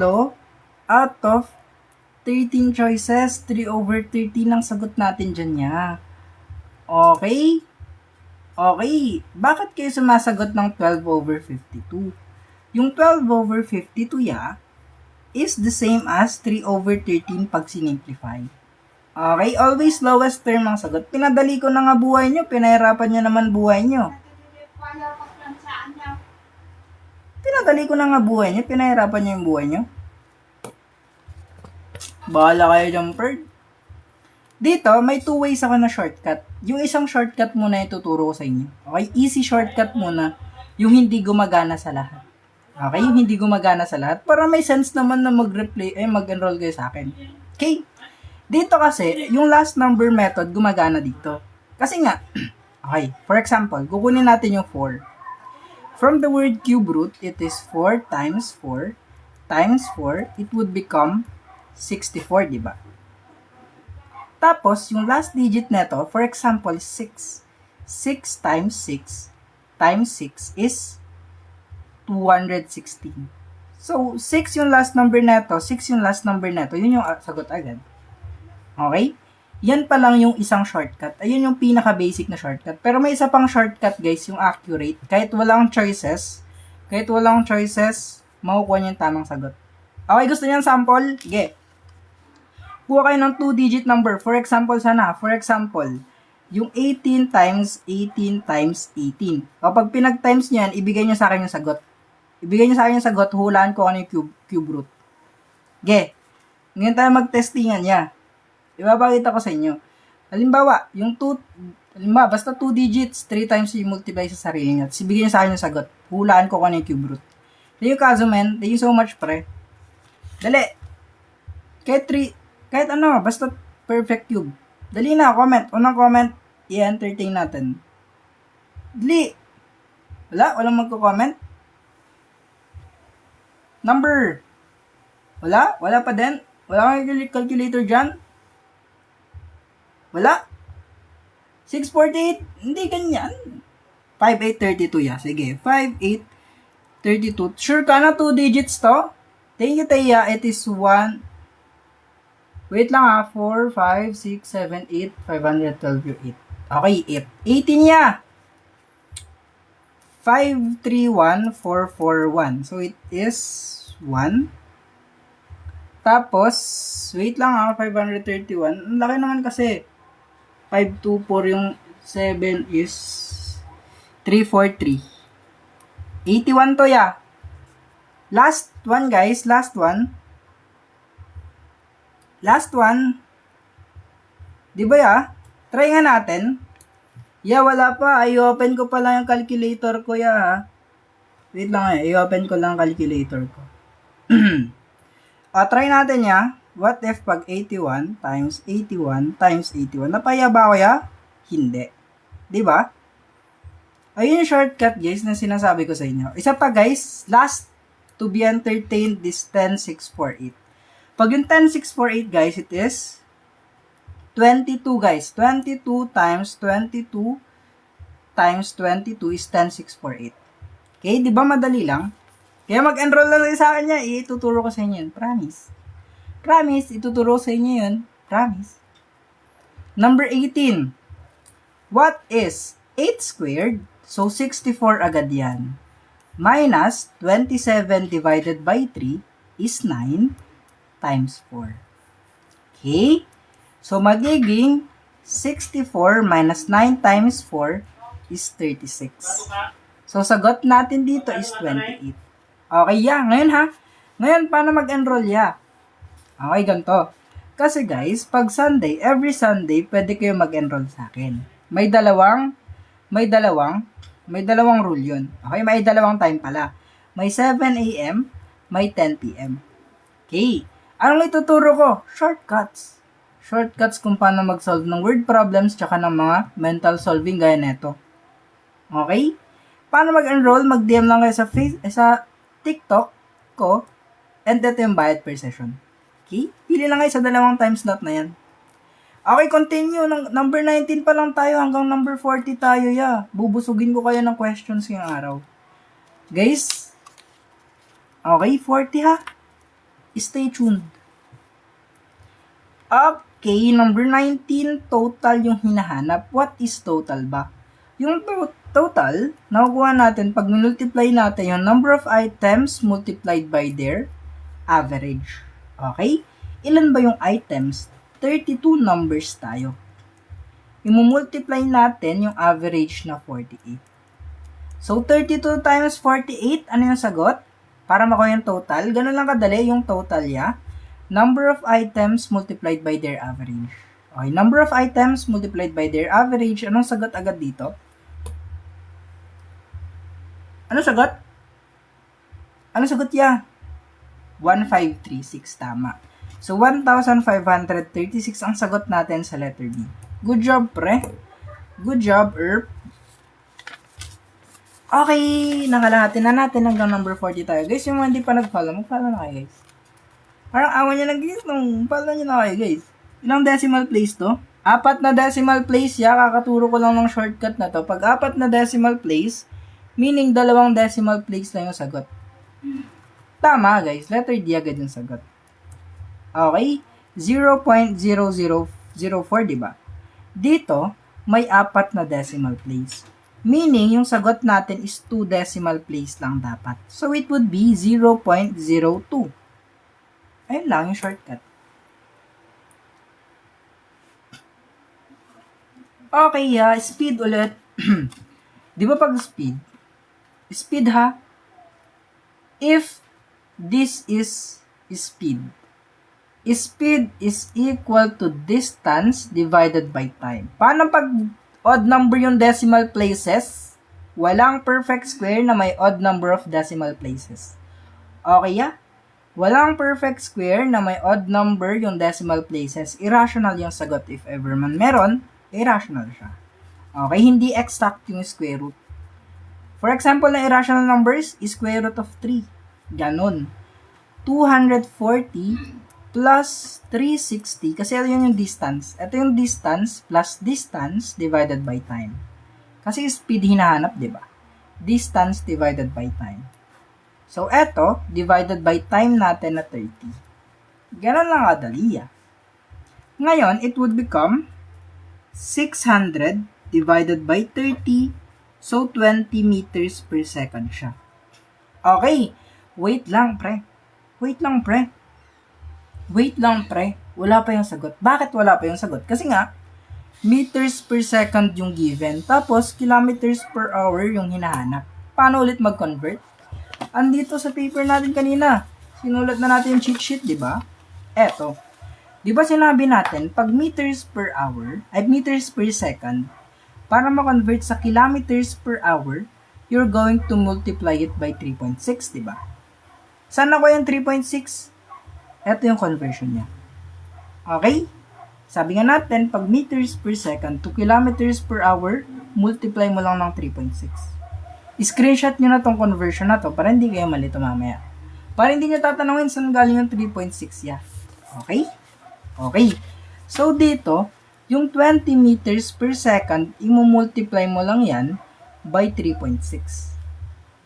out of 13 choices. 3 over 13 ang sagot natin dyan ya. Okay? Okay. Bakit kayo sumasagot ng 12 over 52? Yung 12 over 52 ya is the same as 3 over 13 pag sinimplify. Okay? Always lowest term ang sagot. Pinadali ko na nga buhay nyo. Pinahirapan nyo naman buhay nyo. Pinadali ko na nga buhay nyo. Pinahirapan nyo yung buhay nyo. Bahala kayo dyan, Perd. Dito, may 2 ways ako na shortcut. Yung isang shortcut muna yung tuturo ko sa inyo. Okay? Easy shortcut muna. Yung hindi gumagana sa lahat. Okay? Yung hindi gumagana sa lahat. Para may sense naman na mag-enroll kayo sa akin. Okay? Dito kasi, yung last number method gumagana dito. Kasi nga, okay. For example, kukunin natin yung 4. From the word cube root, it is 4 times 4 times 4. It would become 64, diba? Tapos, yung last digit neto, for example, 6. 6 times 6 times 6 is 216. So, 6 yung last number neto, 6 yung last number neto, yun yung sagot agad. Okay? Yan pa lang yung isang shortcut. Ayun yung pinaka-basic na shortcut. Pero may isa pang shortcut, guys, yung accurate. Kahit walang choices, makukuha niyo yung tamang sagot. Okay, gusto niyo ng sample? Sige. Kuha kayo ng 2-digit number. For example, yung 18 times 18 times 18. Kapag pinag-times niyan, ibigay niyo sa akin yung sagot. Hulaan ko ano yung cube root. Ge. Ngayon tayo mag-testingan niya. Ipapakita ko sa inyo. Halimbawa, basta 2 digits, 3 times yung multiply sa sarili niya. Tapos ibigay niyo sa akin yung sagot. Hulaan ko ano yung cube root. Thank you, Kazumen. Thank you so much, pre. Dali. Kahit ano, basta perfect cube. Dali na, comment. Unang comment, i-entertain natin. Dali. Walang magko-comment. Number. Wala pa din. Wala kang calculator dyan. Wala. 648, hindi ganyan. 5832 ya. Sige, 5832. Sure ka na 2 digits to? Thank you, Taya. It is 1. Wait lang ha. 4, 5, 6, 7, 8, 512 yung 8. Okay, 8. 18 ya. 531441. So, it is 1. Tapos, wait lang ha. 531. Ang laki naman kasi. 524 yung 7 is 343. 81 to ya. Last one, guys. Last one. Di ba ya? Try nga natin. Ya, wala pa. I-open ko pa lang yung calculator ko ya. Wait lang I-open ko lang calculator ko. Try natin ya. What if pag 81 times 81 times 81? Napaya ba kaya? Hindi. Diba? Ayun yung shortcut guys na sinasabi ko sa inyo. Isa pa guys, last to be entertained is 10648. Pag yung 10648 guys, it is 22 guys. 22 times 22 times 22 is 10648. Okay, di ba madali lang? Kaya mag-enroll lang sa akin niya, ituturo ko sa inyo yun. Promise. Promise, ituturo sa inyo yun. Promise. Number 18. What is 8 squared? So, 64 agad yan. Minus 27 divided by 3 is 9 times 4. Okay? So, magiging 64 minus 9 times 4 is 36. So, sagot natin dito is 28. Okay, yeah. Ngayon ha. Ngayon, paano mag-enroll ya? Okay, ganito. Kasi guys, pag Sunday, every Sunday, pwede kayo mag-enroll sa akin. May dalawang rule yun. Okay, may dalawang time pala. May 7 a.m., may 10 p.m. Okay. Anong ituturo ko? Shortcuts. Shortcuts kung paano mag-solve ng word problems tsaka ng mga mental solving gaya neto. Okay? Paano mag-enroll? Mag-DM lang kayo sa TikTok ko and ito yung bayad per session. Okay? Pili lang kayo sa dalawang time slot na yan. Okay, continue. Number 19 pa lang tayo hanggang number 40 tayo, ya. Bubusugin ko kayo ng questions ngayong araw. Guys, okay, 40 ha. Stay tuned. Okay, number 19, total yung hinahanap. What is total ba? Yung total, nakukuha natin pag multiply natin yung number of items multiplied by their average. Okay? Ilan ba yung items? 32 numbers tayo. I-multiply natin yung average na 48. So, 32 times 48, ano yung sagot? Para makuha yung total, ganun lang kadali yung total ya. Number of items multiplied by their average. Okay, number of items multiplied by their average, anong sagot agad dito? Ano sagot? Ano sagot ya? 1536, tama. So, 1,536 ang sagot natin sa letter B. Good job, pre. Good job, Erp. Okay, nakalahati na natin hanggang number 40 tayo. Guys, yung mga hindi pa nag-follow, mag-follow na kayo, guys. Parang awan nyo lang, guys. Follow nyo na kayo, guys. Ilang decimal place to? 4 na decimal place, ya. Kakaturo ko lang ng shortcut na to. Pag 4 na decimal place, meaning 2 decimal place lang yung sagot. Tama, guys. Letter D agad yung sagot. Okay? 0.0004, diba? Dito, may 4 na decimal place. Meaning, yung sagot natin is 2 decimal place lang dapat. So, it would be 0.02. Ayun lang yung shortcut. Okay, speed ulit. Di ba pag speed? Speed ha? If this is speed, speed is equal to distance divided by time. Paano pag odd number yung decimal places? Walang perfect square na may odd number of decimal places. Okay ya? Walang perfect square na may odd number yung decimal places. Irrational yung sagot if ever man meron, irrational siya. Okay, hindi exact yung square root. For example, na irrational numbers, square root of 3. Ganon. 240 plus 360, kasi ito yung distance. Ito yung distance plus distance divided by time. Kasi speed hinahanap, di ba? Distance divided by time. So, ito, divided by time natin na 30. Ganon lang kadali, Ngayon, it would become 600 divided by 30, so 20 meters per second siya. Okay, wait lang, pre. Wala pa yung sagot. Bakit wala pa yung sagot? Kasi nga, meters per second yung given, tapos kilometers per hour yung hinahanap. Paano ulit mag-convert? Andito sa paper natin kanina. Sinulat na natin yung cheat sheet, di ba? Eto. Di ba sinabi natin, pag meters per hour, ay meters per second, para ma-convert sa kilometers per hour, you're going to multiply it by 3.6, di ba? Saan ako yung 3.6? Ito yung conversion niya. Okay? Sabi nga natin, pag meters per second to kilometers per hour, multiply mo lang ng 3.6. Screenshot nyo na tong conversion na to para hindi kayo malito mamaya. Para hindi nyo tatanungin saan galing yung 3.6 ya. Okay? Okay. So, dito, yung 20 meters per second, imumultiply mo lang yan by 3.6.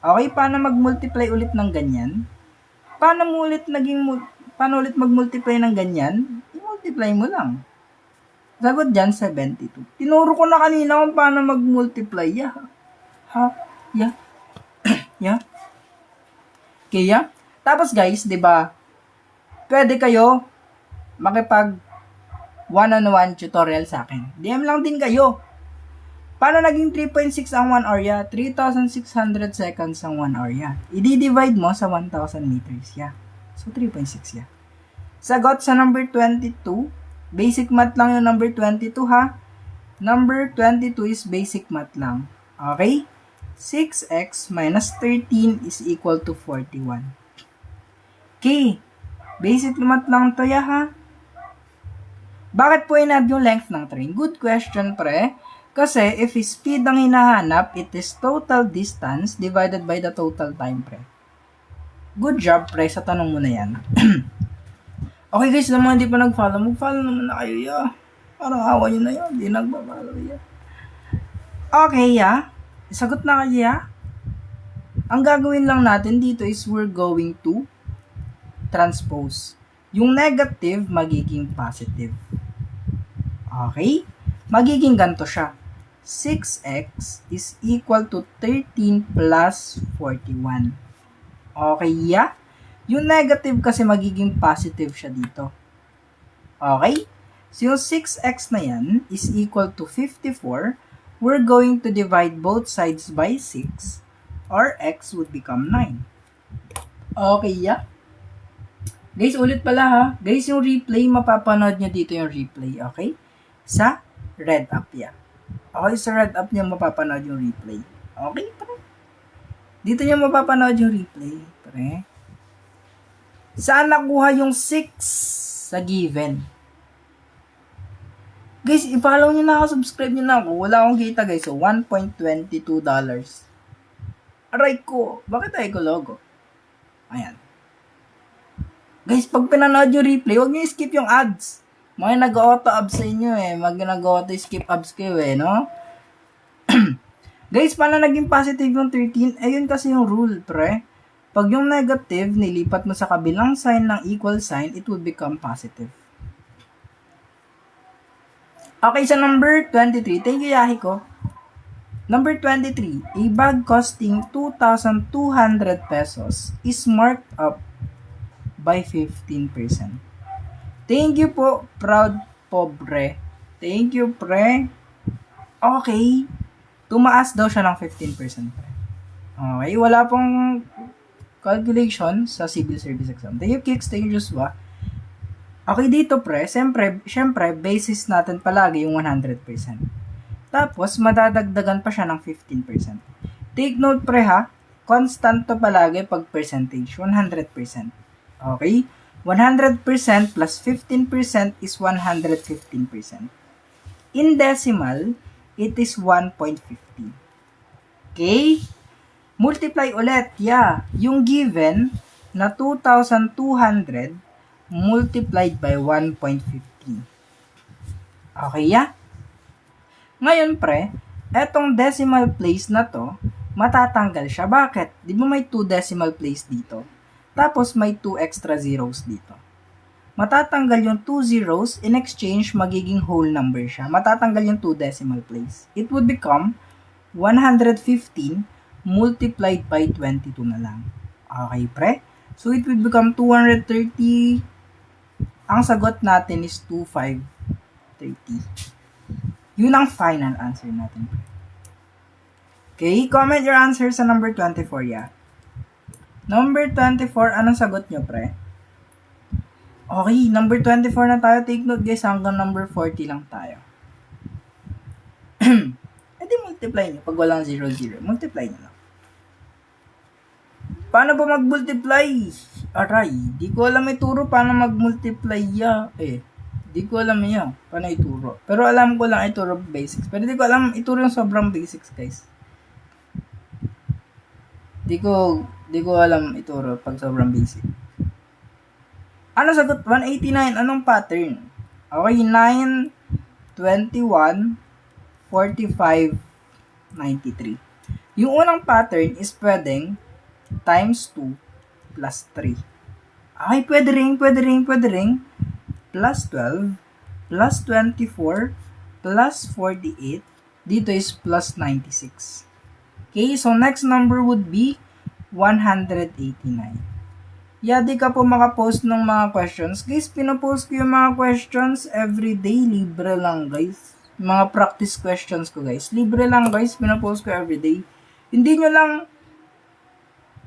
Okay, paano mag-multiply ulit ng ganyan? Paano ulit mag-multiply ng ganyan? I-multiply mo lang. Sagot dyan, 72. Tinuro ko na kanina kung paano mag-multiply. Yeah. Ha? Yeah. Yeah. Okay, yeah? Tapos guys, di ba? Pwede kayo makipag one-on-one tutorial sa akin. DM lang din kayo. Paano naging 3.6 ang 1 hour ya? 3,600 seconds ang 1 hour ya. I-divide mo sa 1,000 meters ya. So, 3.6 ya. Sagot sa number 22. Basic math lang yung number 22 ha. Number 22 is basic math lang. Okay? 6x minus 13 is equal to 41. Okay. Basic math lang to ya ha. Bakit po inad yung length ng train? Good question pre. Kasi if speed ang hinahanap, it is total distance divided by the total time pre. Good job pre sa tanong mo na yan. Okay guys, naman hindi pa nag-follow, mag-follow naman na kayo ya. Parang awa nyo na yun, hindi nagpa-follow ya. Okay ya, sagot na kayo ya. Ang gagawin lang natin dito is we're going to transpose. Yung negative magiging positive. Okay? Magiging ganito siya. 6x is equal to 13 plus 41. Okay, yeah? Yung negative kasi magiging positive siya dito. Okay? So, yung 6x na yan is equal to 54. We're going to divide both sides by 6. Or x would become 9. Okay, yeah? Guys, ulit pala ha. Guys, yung replay, mapapanood nyo dito yung replay. Okay? Sa red app ya. Okay, sa red app nyo mapapanood yung replay. Okay, pre? Dito nyo mapapanood yung replay, pre. Saan nakuha yung 6 sa given? Guys, i-follow nyo na ako, subscribe nyo na ako. Wala akong kita guys, so $1.22. Aray ko, bakit tayo ko logo? Ayan. Guys, pag pinanood yung replay, huwag nyo skip yung ads. Mga nag-auto abs sa inyo eh. Nag-auto skip abs kayo eh, no? Guys, paano naging positive yung 13? Ayun kasi yung rule, pre. Pag yung negative, nilipat mo sa kabilang sign ng equal sign, it will become positive. Okay, sa number 23, thank you, Yahiko. Number 23, a bag costing 2,200 pesos is marked up by 15%. Thank you po, proud pobre. Thank you, pre. Okay. Tumaas daw siya ng 15%, pre. Okay, wala pong calculation sa civil service exam. Thank you, Kicks. Thank you, Joshua. Okay, dito, pre. Siyempre, basis natin palagi yung 100%. Tapos, madadagdagan pa siya ng 15%. Take note, pre, ha? Constant to palagi pag percentage. 100%. Okay? 100% plus 15% is 115%. In decimal, it is 1.50. Okay? Multiply ulit. Yeah. Yung given na 2,200 multiplied by 1.15. Okay, yeah? Ngayon, pre, etong decimal place na to, matatanggal siya. Bakit? Di ba may 2 decimal place dito? Tapos may 2 extra zeros dito. Matatanggal yung 2 zeros, in exchange, magiging whole number siya. Matatanggal yung 2 decimal place. It would become 115 multiplied by 22 na lang. Okay, pre? So, it would become 230. Ang sagot natin is 2,530. Yun ang final answer natin, pre. Okay, comment your answer sa number 24, yeah. Number 24, anong sagot nyo, pre? Okay, number 24 na tayo. Take note, guys, hanggang number 40 lang tayo. Edi multiply nyo. Pag walang 0, 0, multiply nyo lang. Paano ba mag-multiply? Aray, di ko alam ituro paano mag-multiply ya. Di ko alam yun. Paano ituro. Pero alam ko lang ituro basics. Pero di ko alam ituro yung sobrang basics, guys. Di ko alam ituro pag sobrang basic. Ano sagot? 189. Anong pattern? Okay, 9, 21, 45, 93. Yung unang pattern is pwedeng times 2 plus 3. Okay, pwede ring. Plus 12, plus 24, plus 48. Dito is plus 96. Okay, so next number would be 189. Yeah, di ka po makapost ng mga questions. Guys, pinapost ko yung mga questions everyday. Libre lang, guys. Mga practice questions ko, guys. Libre lang, guys. Pinapost ko everyday. Hindi nyo lang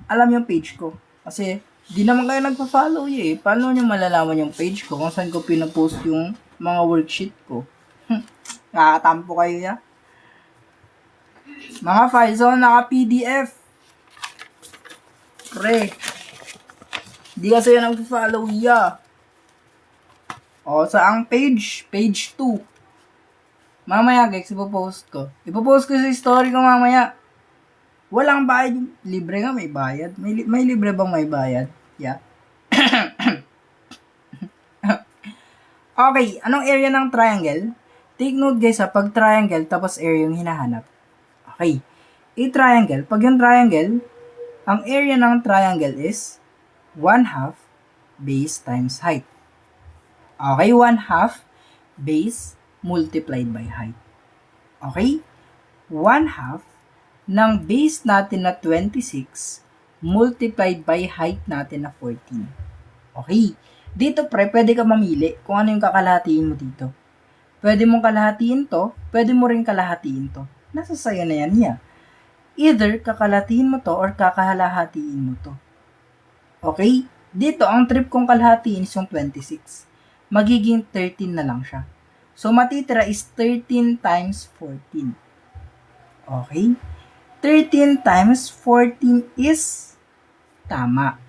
alam yung page ko. Kasi, di naman kayo nagpa-follow eh. Paano nyo malalaman yung page ko kung saan ko pinapost yung mga worksheet ko? Nakakatampo kayo ya. Mga files, so naka-PDF. Pre. Di kasi yan nagpa-follow ya. O, saang page? Page 2. Mamaya guys, ipopost ko. Ipopost ko sa story ko mamaya. Walang bayad. Libre nga, may bayad. May libre bang may bayad? Yeah. Okay, anong area ng triangle? Take note guys pag triangle tapos area yung hinahanap. Okay. A-triangle, pag yung triangle, ang area ng triangle is 1/2 base times height. Okay, 1/2 base multiplied by height. Okay? 1/2 ng base natin na 26 multiplied by height natin na 14. Okay. Dito pre, pwede ka mamili kung ano yung kakalahatiin mo dito. Pwede mong kalahatiin to, pwede mo rin kalahatiin to. Nasa sayo na yan niya. Either kakalahatiin mo to or kakalahatiin mo to. Okay? Dito, ang trip kong kalahatiin is yung 26. Magiging 13 na lang siya. So, matitira is 13 times 14. Okay? 13 times 14 is tama.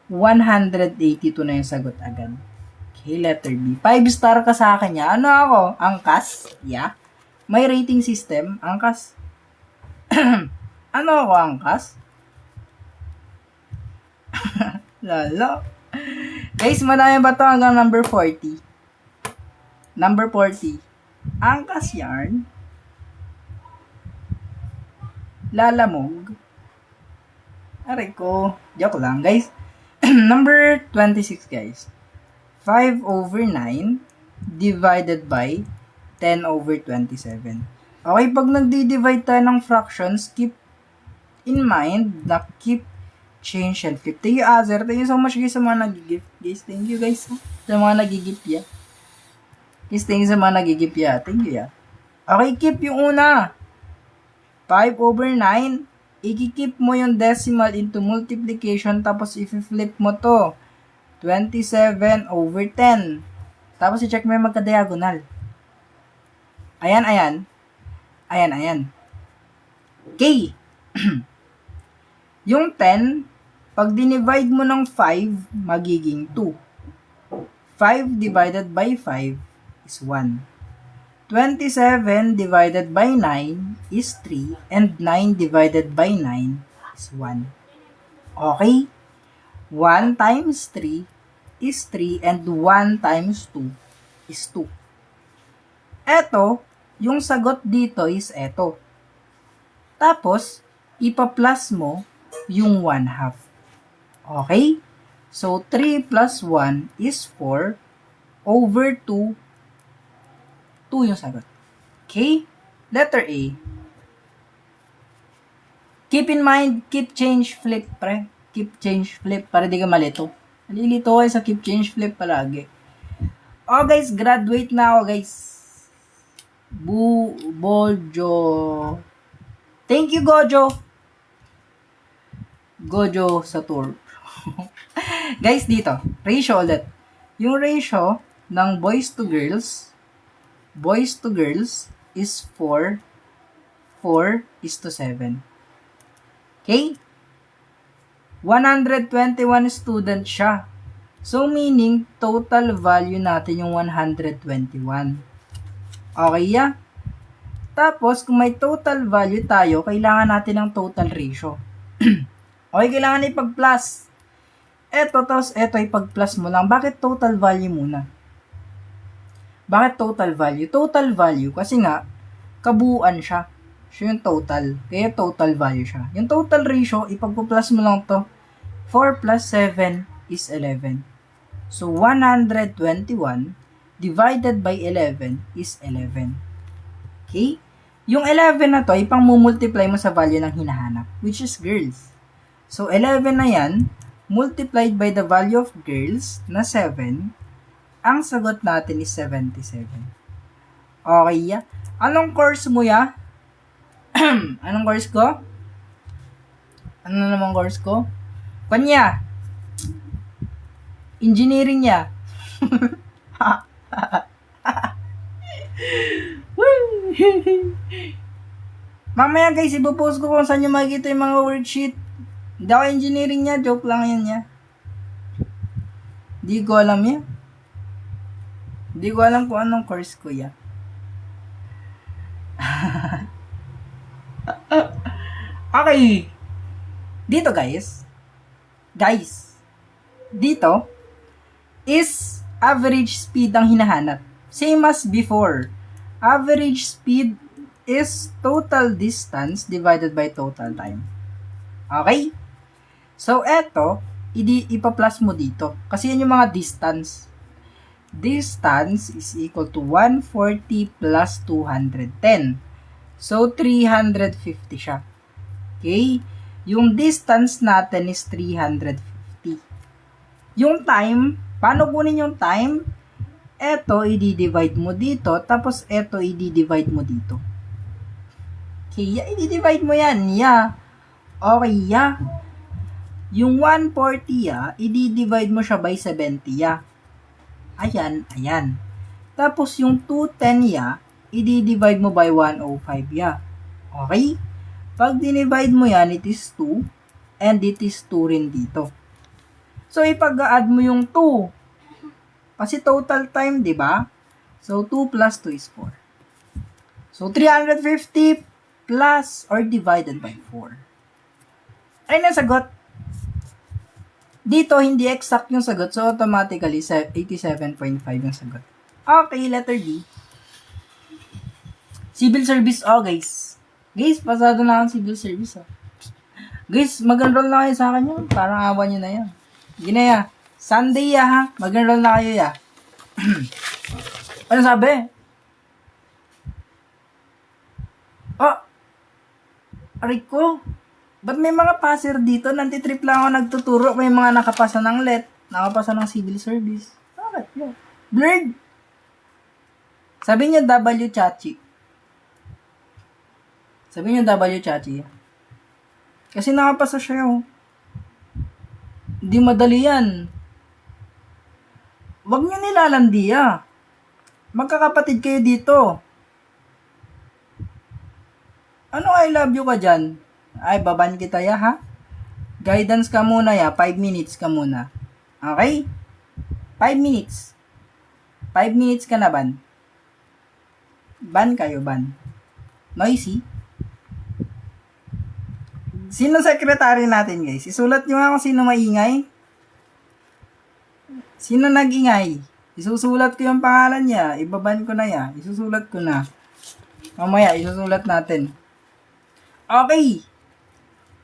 182 na yung sagot agad. Okay, letter B. 5 star ka sa akin ya. Ano ako? Angkas? Yeah. May rating system. Angkas. Ano ako, angkas? Lalo. Guys, madami ba ito hanggang number 40? Number 40. Angkas yarn. Lalamog. Aray ko. Joke lang, guys. Number 26, guys. 5/9 divided by 10/27. Okay, pag nagdi-divide tayo ng fractions, keep in mind na keep, change, and flip. Thank you, Azer. Thank you so much, guys, sa mga nag-gift. Guys, thank you, guys, sa mga nag-gift ya. Guys, thank you sa mga nag-gift ya. Thank you, ya. Okay, keep yung una. 5/9. I-keep mo yung decimal into multiplication, tapos i-flip mo to. 27/10. Tapos i-check mo yung magka-diagonal. Ayan. Okay. Yung 10, pag dinivide mo ng 5, magiging 2. 5 divided by 5 is 1. 27 divided by 9 is 3. And 9 divided by 9 is 1. Okay? 1 times 3 is 3 and 1 times 2 is 2. Eto, yung sagot dito is eto. Tapos, ipa-plus mo yung 1/2. Okay? So, 3 plus 1 is 4 over 2. 2 yung sagot. Okay? Letter A. Keep in mind, keep, change, flip, pre. Keep, change, flip, para di ka malito. Nalilito kayo sa keep, change, flip palagi. Oh, guys, graduate na ako, guys. Bojo. Thank you, Gojo. Gojo sa tour. Guys, dito, ratio ulit. Yung ratio ng boys to girls is 4:7. Okay? 121 student siya. So, meaning, total value natin yung 121. Okay, yeah? Tapos, kung may total value tayo, kailangan natin ng total ratio. Okay, kailangan ipag-plus. Eto, tapos eto, ipag-plus mo lang. Bakit total value muna? Bakit total value? Total value, kasi nga, kabuuan siya. Siya yung total. Kaya total value siya. Yung total ratio, ipag-plus mo lang to. 4 plus 7 is 11. So, 121 divided by 11 is 11. Okay? Yung 11 na to, ipang-multiply mo sa value ng hinahanap, which is girls. So, 11 na yan, multiplied by the value of girls na 7, ang sagot natin is 77. Okay, ya? Anong course mo, ya? Anong course ko? Ano namang course ko? Kanya. Engineering niya. Mamaya guys, ipopost ko kung saan nyo makikita yung mga worksheet. Hindi ako engineering niya, joke lang yan niya. Di ko alam yan. Di ko alam kung anong course ko ya. Okay. Dito guys. Dito is average speed ang hinahanap. Same as before. Average speed is total distance divided by total time. Okay? So, eto, ipa-plus mo dito. Kasi yan yung mga distance. Distance is equal to 140 plus 210. So, 350 siya. Okay? Yung distance natin is 350. Yung time, paano kunin yung time? Eto, i-divide mo dito, tapos eto, i-divide mo dito. Okay, i-divide mo yan, yeah. Okay, yeah. Yung 140, i-divide mo siya by 70, yeah. Ayan. Tapos, yung 210, i-divide mo by 105, yeah. Okay? Pag dinivide mo yan, it is 2, and it is 2 rin dito. So, ipag-add mo yung 2. Kasi total time, di ba? So, 2 plus 2 is 4. So, 350 plus or divided by 4. Ayun ang sagot. Dito, hindi exact yung sagot. So, automatically, 87.5 yung sagot. Okay, letter D. Civil service, guys. Guys, pasado na akong civil service, Guys, mag-enroll na kayo sa akin yun. Parang awa nyo na yan. Ginaya. Sunday, ha? Mag-enroll na kayo, ya. Ano sabi? Aray ko. Ba't may mga passer dito? Nantitrip lang ako nagtuturo. May mga nakapasa ng LET. Nakapasa ng civil service. Bakit yun? Blurred. Sabi niya W Chachi. Kasi nakapasa siya, Hindi madali yan. Huwag niyo nilalandi, Magkakapatid kayo dito. Ano I love you ka dyan? Ay, baban kita, ha? Guidance ka muna, 5 minutes ka muna. Okay? 5 minutes. 5 minutes ka na, ban. Ban kayo, ban. Noisy. Sino secretary natin, guys? Isulat nyo nga kung sino maingay. Sino nag-ingay? Isusulat ko yung pangalan niya. Ibaban ko na yan. Isusulat ko na. Mamaya, isusulat natin. Okay.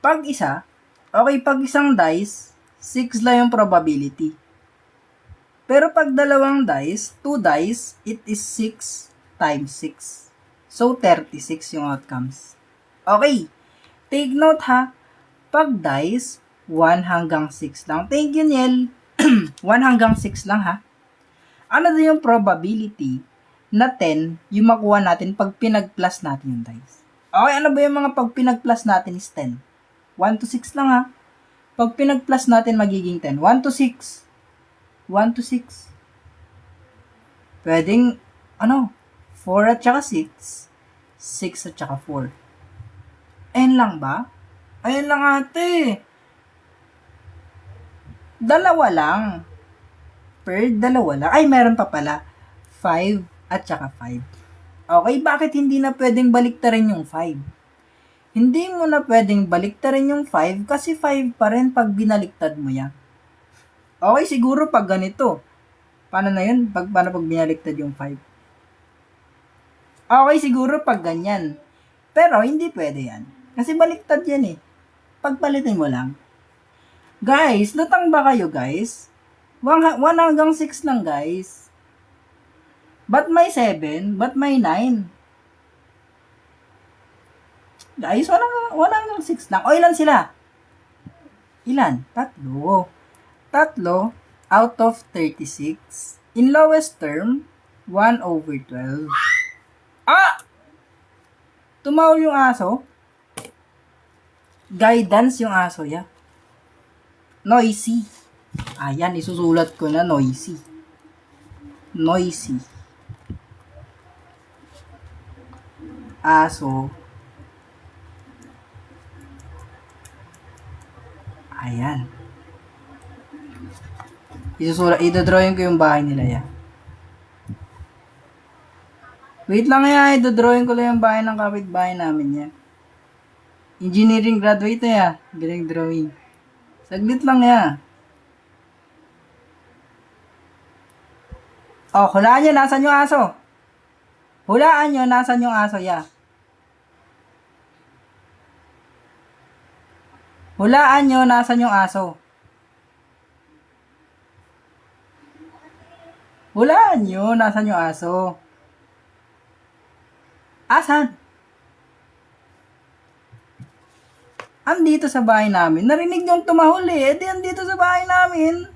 Pag isang dice, 6 lang yung probability. Pero pag dalawang dice, 2 dice, it is 6 times 6. So, 36 yung outcomes. Okay. Take note, Pag dice, 1 hanggang 6 lang. Thank you, Niel. 1 hanggang 6 lang, Ano din yung probability na 10 yung makuha natin pag pinag-plus natin yung dice? Okay, ano ba yung mga pag pinag-plus natin is 10? 1 to 6 lang, Pag pinag-plus natin, magiging 10. 1 to 6. 1 to 6. Pwedeng, 4 at saka 6. 6 at saka 4. Ayun lang ba? Ayun lang, ate. Dalawa lang. per dalawa lang. Ay, meron pa pala. 5 at saka 5. Okay, bakit hindi na pwedeng baliktarin yung 5? Hindi mo na pwedeng baliktarin yung 5 kasi 5 pa rin pag binaliktad mo yan. Okay, siguro pag ganito. Paano na yun? Paano pag binaliktad yung 5? Okay, siguro pag ganyan. Pero hindi pwede yan. Kasi baliktad yan eh. Pagpalitin mo lang. Guys, lutang ba kayo guys? 1 hanggang 6 lang guys. Ba't may 7? Ba't may 9? Guys, 1 hanggang 6 lang. O ilan sila? Ilan? 3. 3 out of 36. In lowest term, 1/12. Ah! Tumaw yung aso? Guidance yung aso ya. Noisy. Ayan, isusulat ko na noisy. Noisy. Aso. Ayan. Idodrawing ko yung bahay nila ya. Wait lang ya, idodrawing ko lang yung bahay ng kapitbahay namin ya. Engineering graduate na ya. Galing drawing. Saglit lang ya. Oh, hulaan nyo, nasan yung aso? Hulaan nyo, nasan yung aso ya. Hulaan nyo, nasan yung aso? Hulaan nyo, nasan yung aso? Asan? Andito sa bahay namin. Narinig yung tumahol eh. Di andito sa bahay namin.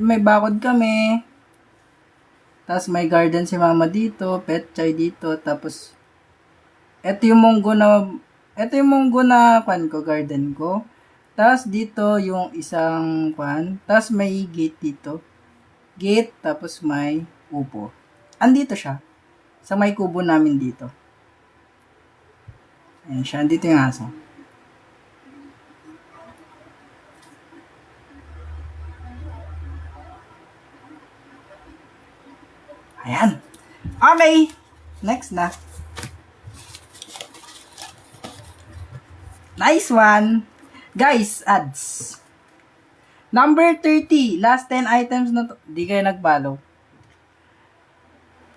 May bakod kami. Tapos may garden si mama dito. Pet chay dito. Tapos, ito yung munggo na garden ko. Tapos dito yung isang Tapos may gate dito. Gate, tapos may upo. Andito siya. Sa may kubo namin dito. Ayan siya. Andito yung aso. Ayan. Okay. Next na. Nice one. Guys, ads. Number 30. Last 10 items na to. Di kayo nag-follow.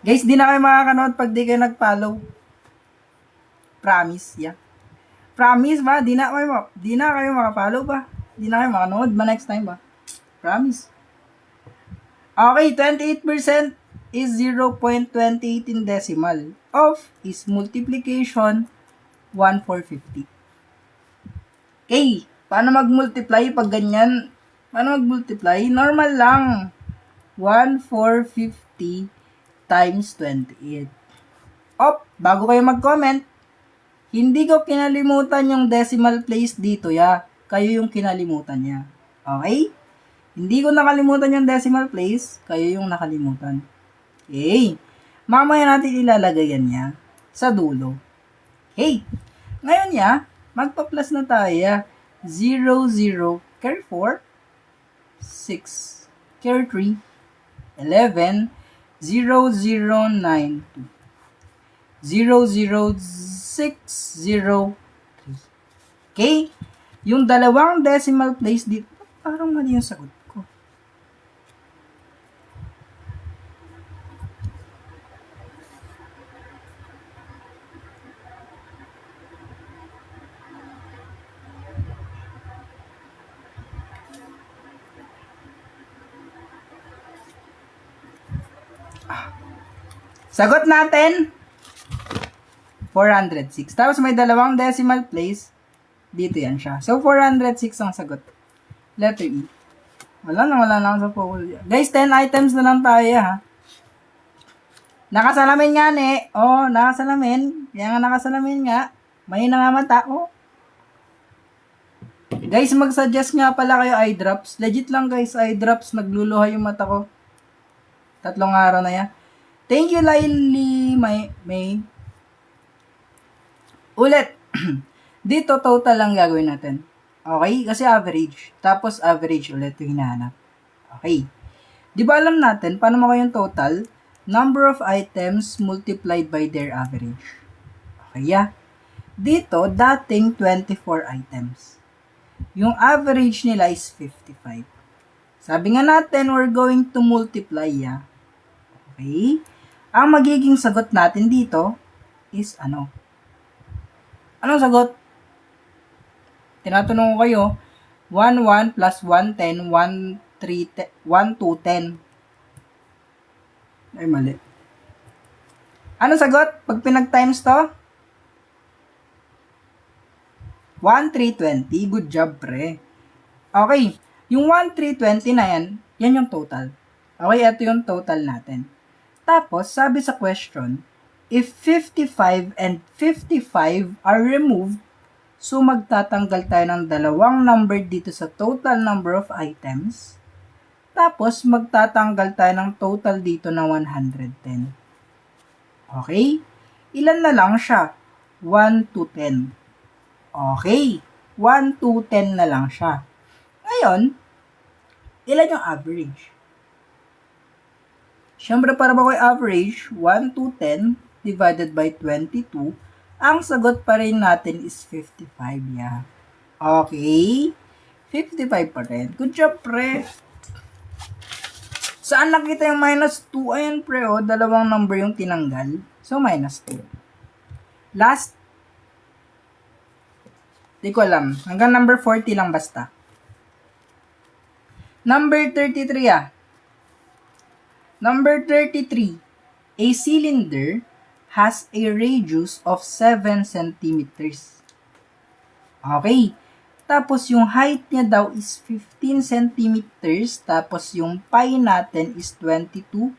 Guys, di na kayo makakanood pag di kayo nag-follow. Promise, yeah. Promise ba? Di na kayo makapollow ba? Di na kayo makanood ba next time ba? Promise. Okay, 28% is 0.28 in decimal. Of is multiplication 1,450. Okay, paano mag-multiply pag ganyan? Paano mag-multiply? Normal lang. 1,450 times 28. Bago kayo mag-comment, hindi ko kinalimutan yung decimal place dito, ya. Kayo yung kinalimutan niya. Okay? Hindi ko nakalimutan yung decimal place, kayo yung nakalimutan. Okay. Mamaya natin ilalagay yan niya sa dulo. Okay. Ngayon ya, magpa-plus na tayo ya. 0, 0, care 4, 6, care 3, 11, 0, 0, 9, 2, 0, 0, 6, 0, 3. Okay? Yung dalawang decimal place dito, parang mali yung sagot ko. Sagot natin, 406. Tapos may dalawang decimal place, dito yan siya. So, 406 ang sagot. Letter E. Wala na ako sa focus. Guys, 10 items na lang tayo, ha. Nakasalamin nga, ne. Oh, nakasalamin. Kaya nga nakasalamin nga. May nga mata, oh. Guys, mag-suggest nga pala kayo eye drops. Legit lang, guys, eye drops. Nagluluha yung mata ko. 3 araw na yan. Thank you, Laili May. Ulit. Dito, total lang gagawin natin. Okay? Kasi average. Tapos, average ulit yung hinahanap. Okay. Di ba alam natin, paano mo yung total? Number of items multiplied by their average. Okay, yeah. Dito, dating 24 items. Yung average nila is 55. Sabi nga natin, we're going to multiply, yeah. Okay? Ang magiging sagot natin dito is ano? Anong sagot? Tinatanong ko kayo, 1, 1 plus 1, 10, 1, 3, 1, 2, 10. Ay, mali. Ano sagot? Pag pinag-times to? 1, 3, 20. Good job, pre. Okay. Yung 1, 3, 20 na yan, yan yung total. Okay, ito yung total natin. Tapos, sabi sa question, if 55 and 55 are removed, so magtatanggal tayo ng dalawang number dito sa total number of items. Tapos, magtatanggal tayo ng total dito na 110. Okay? Ilan na lang siya? 1 to 10. Okay. 1 to 10 na lang siya. Ngayon, ilan yung average? Siyempre, para ba average, 1 to 10 divided by 22, ang sagot pa rin natin is 55, yeah. Okay? 55 pa rin. Good job, pre. Saan nakita yung minus 2? Ayan, pre, oh. Dalawang number yung tinanggal. So, minus 2. Last. Di ko alam. Hanggang number 40 lang basta. Number 33, ah. Number 33. A cylinder has a radius of 7 centimeters. Okay. Tapos, yung height niya daw is 15 centimeters. Tapos, yung pi natin is 22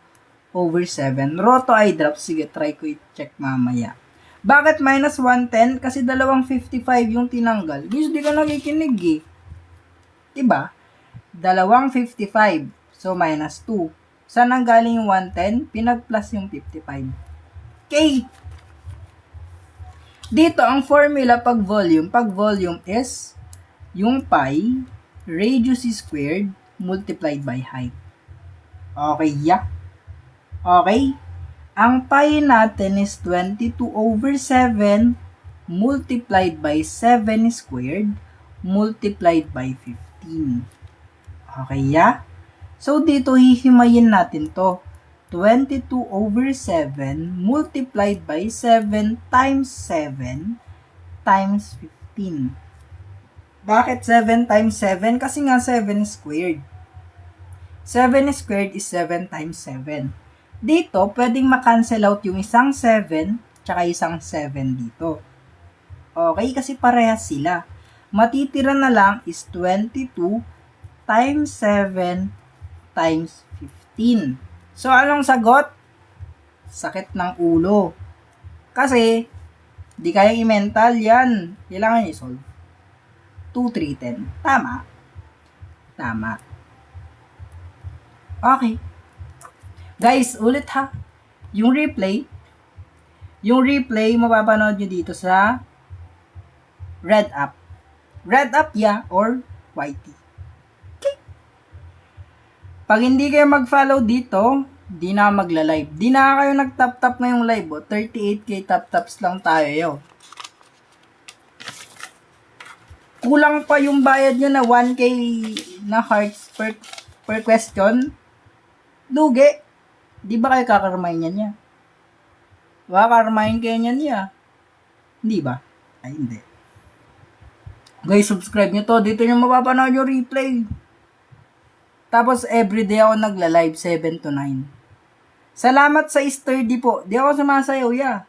over 7. Roto eye drop. Sige, try ko i-check mamaya. Bakit minus 110? Kasi dalawang 55 yung tinanggal. Guys, di ka nakikinig eh. Diba? Dalawang 55. So, minus 2. Saan ang galing yung 110? Pinag-plus yung 55. Okay. Dito, ang formula pag volume is yung pi, radius squared, multiplied by height. Okay, yeah. Okay. Ang pi natin is 22 over 7 multiplied by 7 squared multiplied by 15. Okay, yeah? So, dito hihimayin natin to. 22 over 7 multiplied by 7 times 7 times 15. Bakit 7 times 7? Kasi nga 7 squared. 7 squared is 7 times 7. Dito, pwedeng makancel out yung isang 7 tsaka isang 7 dito. Okay, kasi parehas sila. Matitira na lang is 22 times 7 times 15. So, anong sagot? Sakit ng ulo. Kasi, di kayang i-mental yan. Kailangan i-solve. 2, 3, 10. Tama. Tama. Okay. Guys, ulit ha. Yung replay, mapapanood nyo dito sa Red App. Red App, yeah, or YT. Okay. Pag hindi kayo mag-follow dito, di na magla-live. Di na kayo nag-tap-tap ngayong live, oh. 38k tap-taps lang tayo, yo. Kulang pa yung bayad nyo na 1k na hearts per question. Dugi. Di ba kayo kakarmahin niya? Kakarmahin kayo niya. Hindi ba? Ay, hindi. Guys, subscribe nyo to. Dito nyo mapapanood yung replay. Tapos, everyday ako nagla-live 7 to 9. Salamat sa sturdy po. Di ako sumasayaw, ya.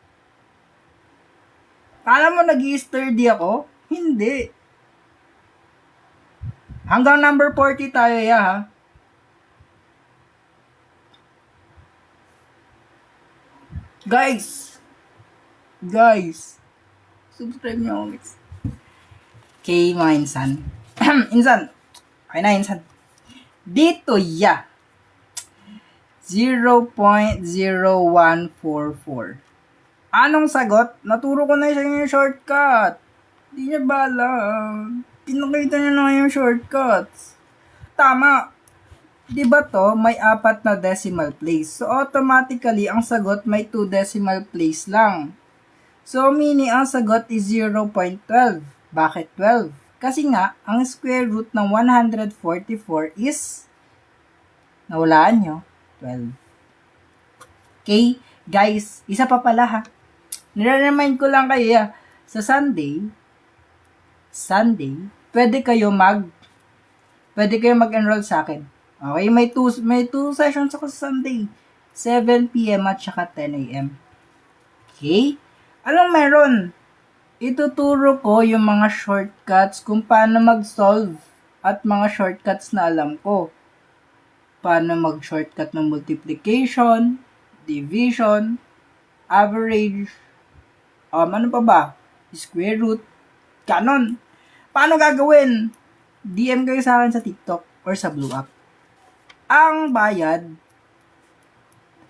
Kala mo nag-i-sturdy ako? Hindi. Hanggang number 40 tayo, ya, ha? Guys, subscribe nyo ako, guys. Okay, mga insan. Insan. Okay na, insan. Dito, ya. 0.0144. Anong sagot? Naturo ko na siya yung shortcut. Di niya ba alam? Pinakita niya na yung shortcuts. Tama. Di ba to, may 4 na decimal place. So, automatically, ang sagot may 2 decimal place lang. So, meaning ang sagot is 0.12. Bakit 12? Kasi nga, ang square root ng 144 is, nawalaan nyo, 12. Okay? Guys, isa pa pala ha. Nire-remind ko lang kayo, sa Sunday, pwede kayo mag-enroll sa akin. Okay, may two sessions ako sa Sunday. 7 p.m. at saka 10 a.m. Okay? Anong meron? Ituturo ko yung mga shortcuts kung paano mag-solve at mga shortcuts na alam ko. Paano mag-shortcut ng multiplication, division, average, ano pa ba? Square root, ganon. Paano gagawin? DM kayo sa akin sa TikTok or sa Blue App. Ang bayad,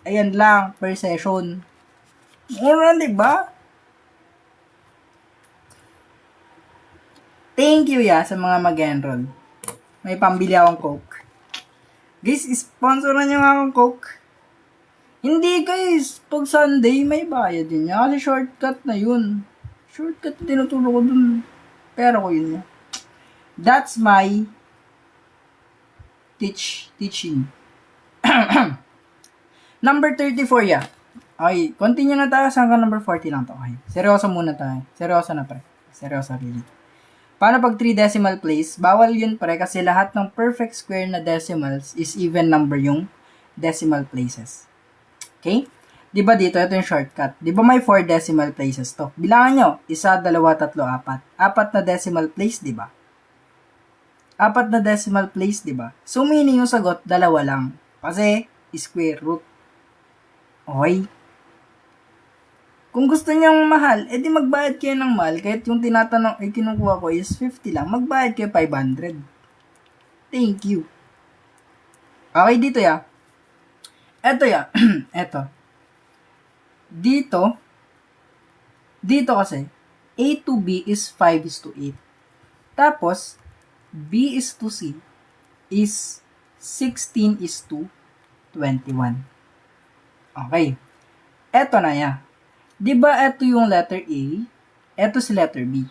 ayan lang, per session. Mura, diba? Thank you sa mga mag-enroll. May pambili akong Coke. Guys, sponsoran nyo nga akong Coke. Hindi guys, pag Sunday may bayad din niya. Kasi shortcut na yun. Shortcut na tinuturo ko dun. Pero ko yun. That's my teaching. Number 34 Okay, continue na tayo hanggang number 40 lang to. Okay, seryoso muna tayo. Seryoso na pre. Seryoso really. Paano pag 3 decimal place? Bawal yun pre kasi lahat ng perfect square na decimals is even number yung decimal places. Okay? Di ba dito, ito yung shortcut. Di ba may 4 decimal places to? Bilangan nyo, 1, 2, 3, 4. 4 na decimal place, di ba? 4 na decimal place, di ba? So, meaning yung sagot, 2 lang. Kasi, square root. Okay? Kung gusto niyong mahal, edi magbayad kayo ng mahal. Kahit yung kinukuha ko is 50 lang. Magbayad kayo 500. Thank you. Okay, dito Eto Eto. Dito kasi, A to B is 5:8. Tapos, B is to C is 16:21. Okay. Eto na Diba eto yung letter A, eto si letter B.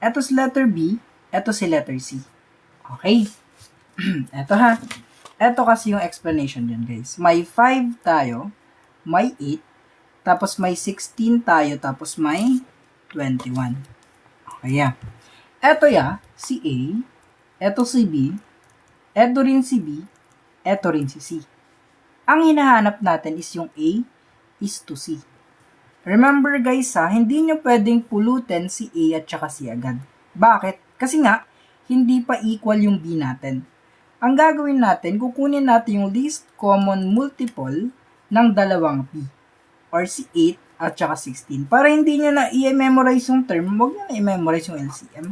Eto si letter B, eto si letter C. Okay. Eto Eto kasi yung explanation dyan guys. May 5 tayo, may 8, tapos may 16 tayo, tapos may 21. Okay Eto si A, eto si B, eto rin si B, eto rin si C. Ang hinahanap natin is yung A is to C. Remember guys hindi nyo pwedeng pulutin si A at saka C agad. Bakit? Kasi nga, hindi pa equal yung B natin. Ang gagawin natin, kukunin natin yung least common multiple ng dalawang B. Or si 8 at saka 16. Para hindi nyo na i-memorize yung term, huwag nyo na i-memorize yung LCM.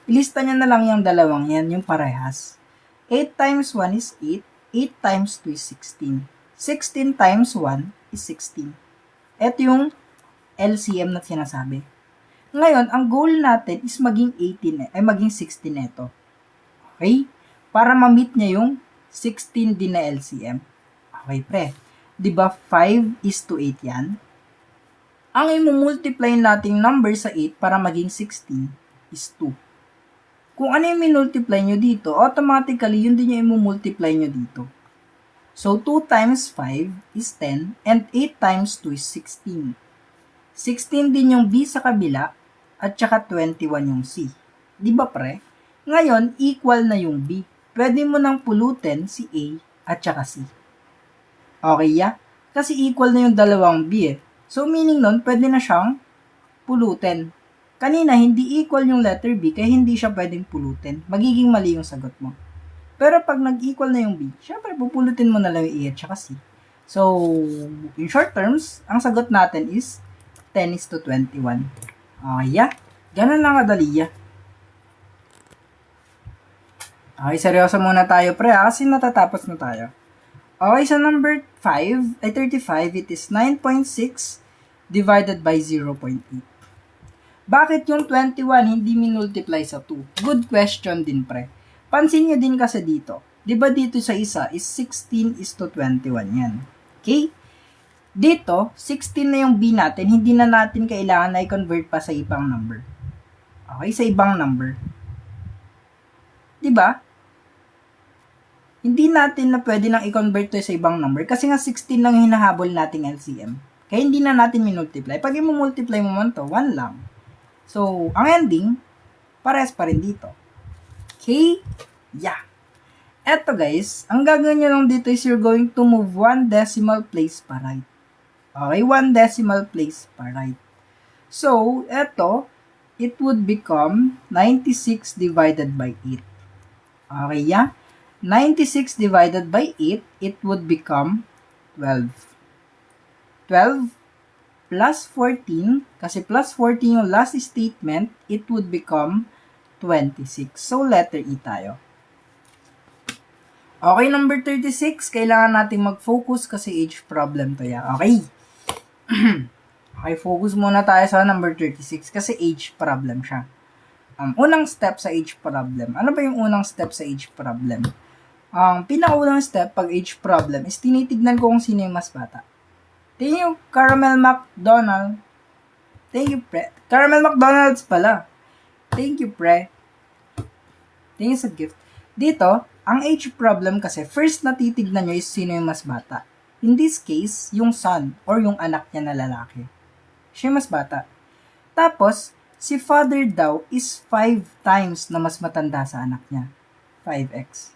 Ilista nyo na lang yung dalawang yan, yung parehas. 8 times 1 is 8. 8 times 2 is 16. 16 times 1 is 16. Ito yung LCM na sinasabi. Ngayon, ang goal natin is maging 16 ito. Okay? Para ma-meet niya yung 16 din na LCM. Okay, pre. Diba 5 is to 8 yan? Ang i-multiply nating number sa 8 para maging 16 is 2. Kung ano yung minultiply nyo dito, automatically yun din yung i-multiply nyo dito. So, 2 times 5 is 10 and 8 times 2 is 16. 16 din yung B sa kabila at saka 21 yung C. Di ba pre? Ngayon, equal na yung B. Pwede mo nang pulutin si A at saka C. Okay Kasi equal na yung dalawang B So, meaning nun, pwede na siyang pulutin. Kanina, hindi equal yung letter B kaya hindi siya pwedeng pulutin. Magiging mali yung sagot mo. Pero pag nag-equal na yung B, syempre pupulutin mo na lang yung A at saka C. So, in short terms, ang sagot natin is 10:21. Ganun lang kadali Okay, seryoso muna tayo pre kasi natatapos na tayo. Okay, so number 35, it is 9.6 divided by 0.8. Bakit yung 21 hindi minultiply sa 2? Good question din pre. Pansin nyo din kasi dito. Di ba dito sa isa is 16:21 yan. Okay? Dito, 16 na yung B natin, hindi na natin kailangan na i-convert pa sa ibang number. Okay, sa ibang number. Di ba? Hindi natin na pwede nang i-convert to sa ibang number kasi nga 16 lang yung hinahabol nating LCM. Kaya hindi na natin minultiply. Pag i-multiply mo man to, 1 lang. So, ang ending, pares pa rin dito. Okay? Yeah. Eto guys, ang gagawin nyo lang dito is you're going to move 1 decimal place pa right. Okay, 1 decimal place pa right. So, eto, it would become 96 divided by 8. Okay, yeah? 96 divided by 8, it would become 12. 12 plus 14, kasi plus 14 yung last statement, it would become 26. So, letter E tayo. Okay, number 36, kailangan natin mag-focus kasi age problem to ya. Okay? Okay, focus muna tayo sa number 36 kasi age problem siya. Unang step sa age problem. Ano ba yung unang step sa age problem? Ang pinakaunang step pag age problem is tinitignan ko kung sino yung mas bata. Thank you, Caramel McDonald. Thank you, pre. Caramel McDonald's pala. Thank you, pre. Thank you sa gift. Dito, ang age problem kasi, first na titignan nyo is sino yung mas bata. In this case, yung son or yung anak niya na lalaki. Siya mas bata. Tapos, si father daw is 5 times na mas matanda sa anak niya. 5x.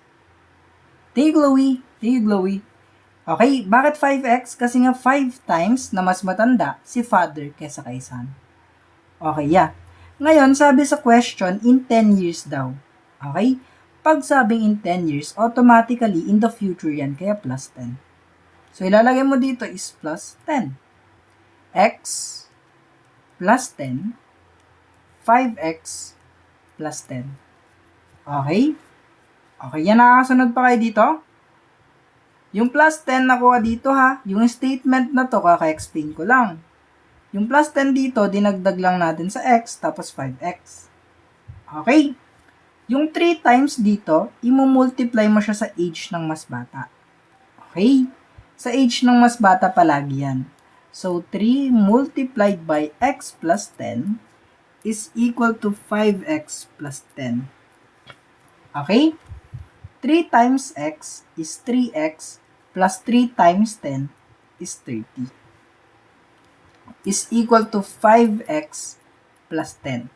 Thank you, Glowy. Thank you, Glowy. Okay, bakit 5x? Kasi nga 5 times na mas matanda si father kesa kay son. Okay, yeah. Ngayon, sabi sa question, in 10 years daw. Okay? Pag sabing in 10 years, automatically in the future yan, kaya plus 10. So, ilalagay mo dito is plus 10. X plus 10, 5x plus 10. Okay? Okay, yan nakakasunod pa kayo dito. Yung plus 10 nakuha dito ha, yung statement na to, kaka-explain ko lang. Yung plus 10 dito, dinagdag lang natin sa x, tapos 5x. Okay? Yung 3 times dito, imumultiply mo siya sa age ng mas bata. Okay? Sa age ng mas bata palagi yan. So, 3 multiplied by x plus 10 is equal to 5x plus 10. Okay? 3 times x is 3x plus 3 times 10 is 30. Is equal to 5x plus 10.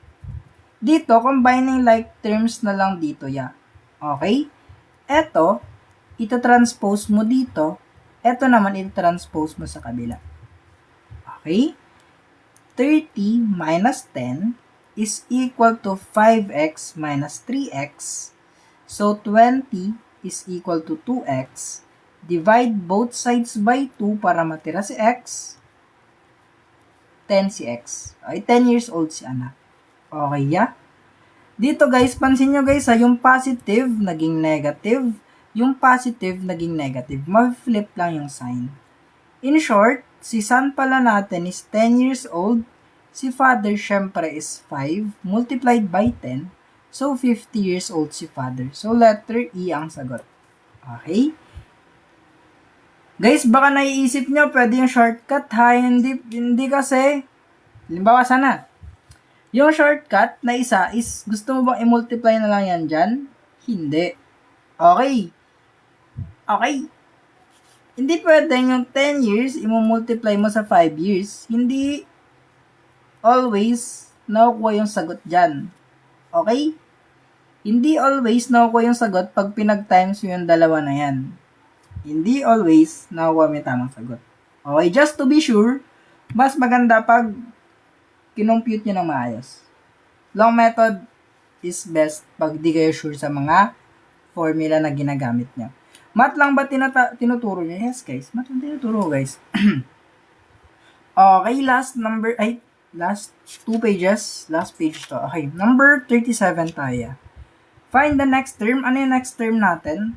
Dito, combining like terms na lang dito ya. Okay? Eto, ita-transpose mo dito. Eto naman, ita-transpose mo sa kabila. Okay? 30 minus 10 is equal to 5x minus 3x. So, 20 is equal to 2x. Divide both sides by 2 para matira si x. 10 si x. Okay, 10 years old si anak. Okay, yeah? Dito guys, pansin nyo guys ha, yung positive naging negative, yung positive naging negative. Ma-flip lang yung sign. In short, si son pala natin is 10 years old. Si father syempre is 5 multiplied by 10. So, 50 years old si father. So, letter E ang sagot. Okay? Guys, baka naiisip nyo, pwede yung shortcut ha. Hindi kasi. Halimbawa sana. Yung shortcut na isa is, gusto mo bang i-multiply na lang yan dyan? Hindi. Okay. Okay. Hindi pwede yung 10 years, i-multiply mo sa 5 years. Hindi always nakukuha yung sagot dyan. Okay? Hindi always nakukuha yung sagot pag pinag-times mo yung dalawa na yan. Hindi always nakukuha may tamang sagot. Okay, just to be sure, mas maganda pag kinompute nyo ng maayos. Long method is best pag di kayo sure sa mga formula na ginagamit nyo. Math lang ba tinuturo nyo? Yes, guys. Math lang tinuturo, guys. Okay, last 2 pages. Last page to. Okay, number 37 tayo. Find the next term. Ano yung next term natin?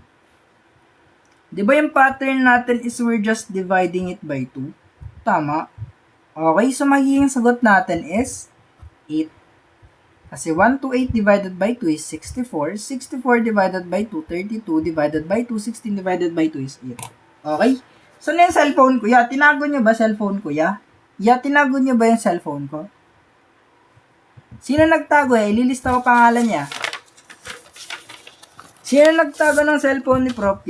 Di ba yung pattern natin is we're just dividing it by 2? Tama. Okay, so magiging sagot natin is 8. Kasi 128 divided by 2 is 64. 64 divided by 2, 32 divided by 2, 16 divided by 2 is 8. Okay? So, na yung cellphone ko? Tinago nyo ba cellphone ko? Tinago nyo ba yung cellphone ko? Sino nagtago ililista ko pangalan niya. Sino nagtago ng cellphone ni Prof.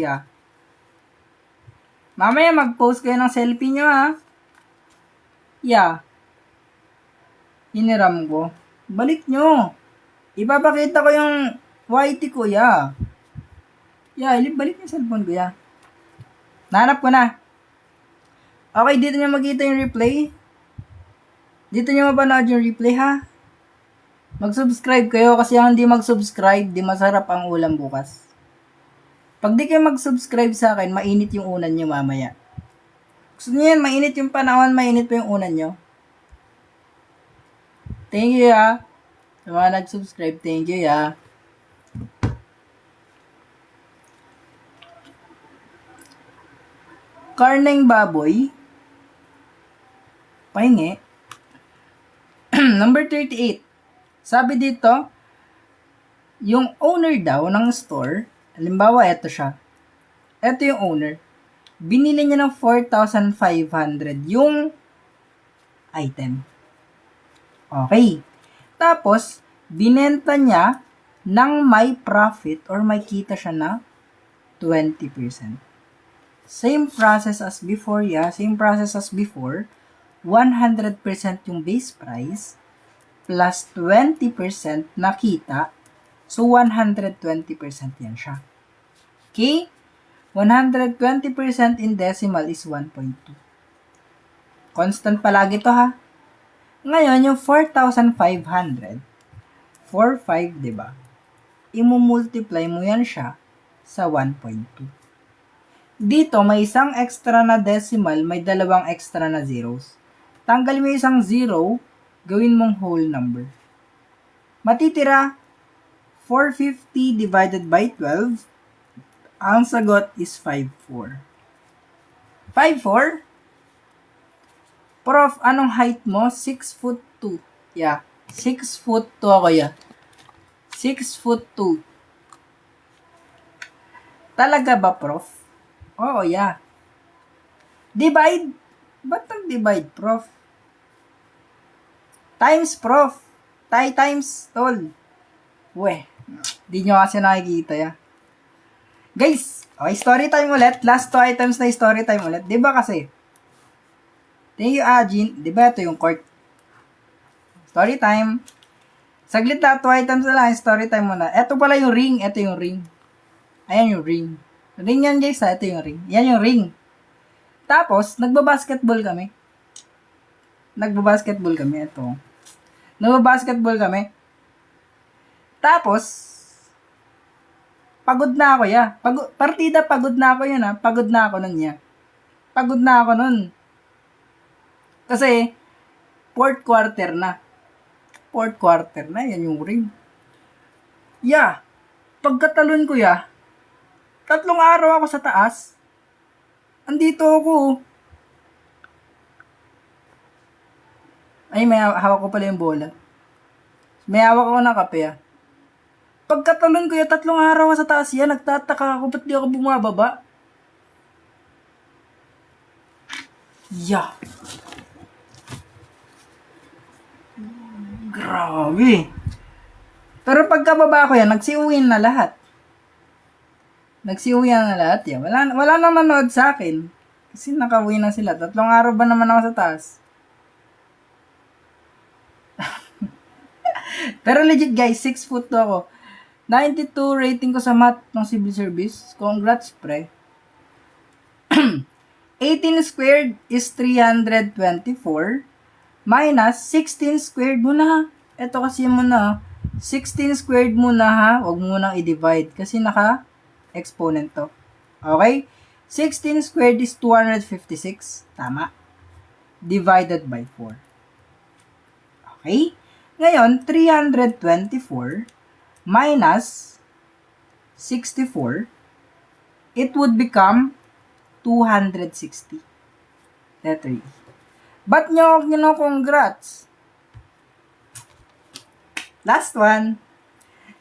Mamaya mag-post kayo ng selfie nyo, ha? Hiniram ko. Balik nyo. Ipapakita ko yung YT ko, balik yung cellphone ko, Nahanap ko na. Okay, dito nyo makita yung replay. Dito nyo mapanood yung replay, ha? Mag-subscribe kayo kasi ang hindi mag-subscribe, di masarap ang ulam bukas. Pag di kayo mag-subscribe sa akin, mainit yung unan nyo mamaya. Gusto nyo yan, mainit yung panahon, mainit pa yung unan nyo. Thank you, Sa mga nag-subscribe, thank you, Karneng baboy. Pahingi. Number 38. Sabi dito, yung owner daw ng store, halimbawa, eto siya. Eto yung owner. Binili niya ng 4,500 yung item. Okay. Tapos, binenta niya ng may profit or may kita siya na 20%. Same process as before, Same process as before. 100% yung base price plus 20% na kita. So, 120% yan siya. Okay? 120% in decimal is 1.2. Constant palagi to, ha? Ngayon, yung 4,500, 4,500, diba? Imu-multiply mo yan siya sa 1.2. Dito, may isang extra na decimal, may dalawang extra na zeros. Tanggal mo isang zero, gawin mong whole number. Matitira, 450 divided by 12, ang sagot is 5,400. 5,400? Prof, anong height mo? 6'2". 6'2" ako, 6'2". Talaga ba, Prof? Oo, Divide? Ba't nag-divide, Prof? Times, Prof. Times, tol. Di nyo kasi nakikita, Guys, okay, story time ulit. Last 2 items na story time ulit. Diba kasi? Thank you, Jean. Diba ito yung court? Story time. Saglit na, 2 items na lang. Story time muna. Ito pala yung ring. Ito yung ring. Ayan yung ring. Ring yan, guys, Ito yung ring. Yan yung ring. Tapos, nagbabasketball kami. Ito. Nagbabasketball kami. Tapos, pagod na ako, Partida, pagod na ako yun, Pagod na ako nun, Kasi, fourth quarter na. Yan yung ring. Pagkatalon ko, 3 araw ako sa taas. Andito ako. Ay, may hawak ko pala yung bola. May hawak ako ng kape, Pagkatalon ko 3 araw sa taas nagtataka ako, ba't di ako bumababa? Grabe. Pero pagkababa ko nagsiuwi na lahat. Wala nang nanood sa akin. Kasi nakauwi na sila. 3 araw ba naman ako sa taas? Pero legit, guys, 6'2" ako. 92 rating ko sa math ng civil service. Congrats, pre. 18 squared is 324 minus 16 squared muna. Ito kasi muna. 16 squared muna, ha. Huwag mo nang i-divide kasi naka-exponent to. Okay? 16 squared is 256. Tama. Divided by 4. Okay? Ngayon, 324 minus 64, it would become 260. Letter E. Ba't nyo congrats? Last one.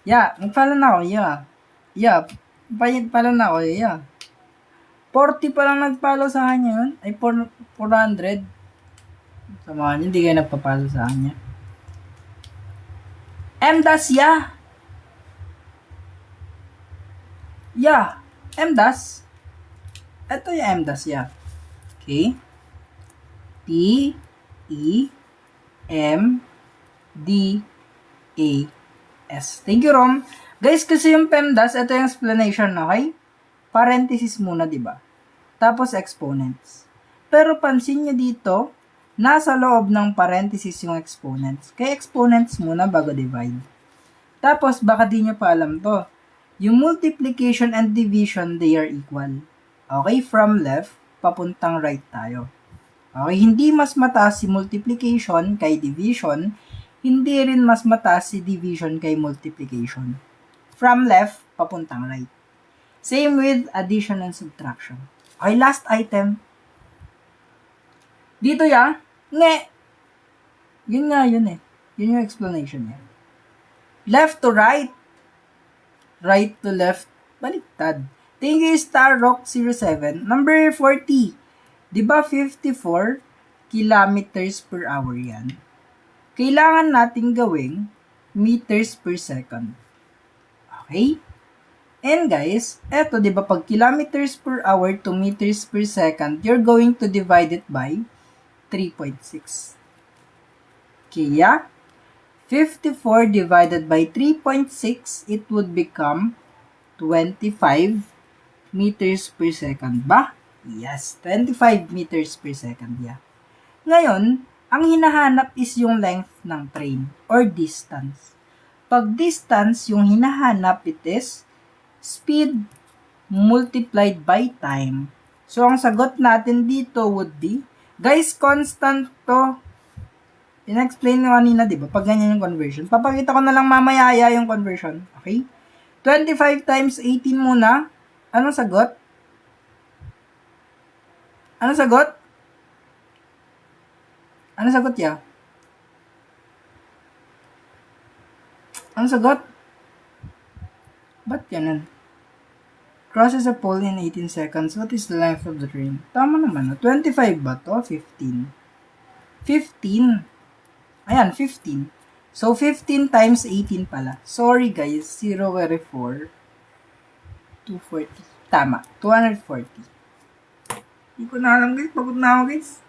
Yeah, magpalo na ako. Yeah. Palo na ako. Yeah. 40 pa lang nagpalo sa kanya yun. Ay, 400. Samahan niyo, hindi kayo nagpapalo sa kanya. MDAS, yeah. Yeah. MDAS. Ito yung MDAS, yeah. Okay. P, E, M, D, A, S. Thank you, Rom. Guys, kasi yung PEMDAS, ito yung explanation, okay? Parenthesis muna, di ba? Tapos exponents. Pero pansin nyo dito, nasa loob ng parenthesis yung exponents. Kaya exponents muna bago divide. Tapos, baka di nyo pa alam to. Yung multiplication and division, they are equal. Okay, from left, papuntang right tayo. Okay, hindi mas mataas si multiplication kay division, hindi rin mas mataas si division kay multiplication. From left, papuntang right. Same with addition and subtraction. Okay, last item. Dito ya, Yun nga yun eh. Yun yung explanation niya. Left to right. Right to left. Baliktad. Thank you, Star Rock 07. Number 40. Diba 54 kilometers per hour yan? Kailangan nating gawing meters per second. Okay? And guys, eto, di ba, pag kilometers per hour to meters per second, you're going to divide it by 3.6. Kaya, 54 divided by 3.6, it would become 25 meters per second ba? Yes, 25 meters per second, yeah. Ngayon, ang hinahanap is yung length ng train or distance. Pag distance, yung hinahanap, it is speed multiplied by time. So, ang sagot natin dito would be, guys, constant to. In-explain ko kanina, di ba? Pag ganyan yung conversion. Papakita ko na lang mamaya yung conversion. Okay? 25 times 18 muna. Anong sagot? Anong sagot? Anong sagot, ya? Anong sagot? Ba't ganun? Crosses a pole in 18 seconds. What is the length of the train? Tama naman, no? 25 ba to? 15. 15. Ayan, 15. So, 15 times 18 pala. Sorry, guys. 0, 4. 240. Tama. 240. Hindi ko na alam, guys. Pagod na ako, guys.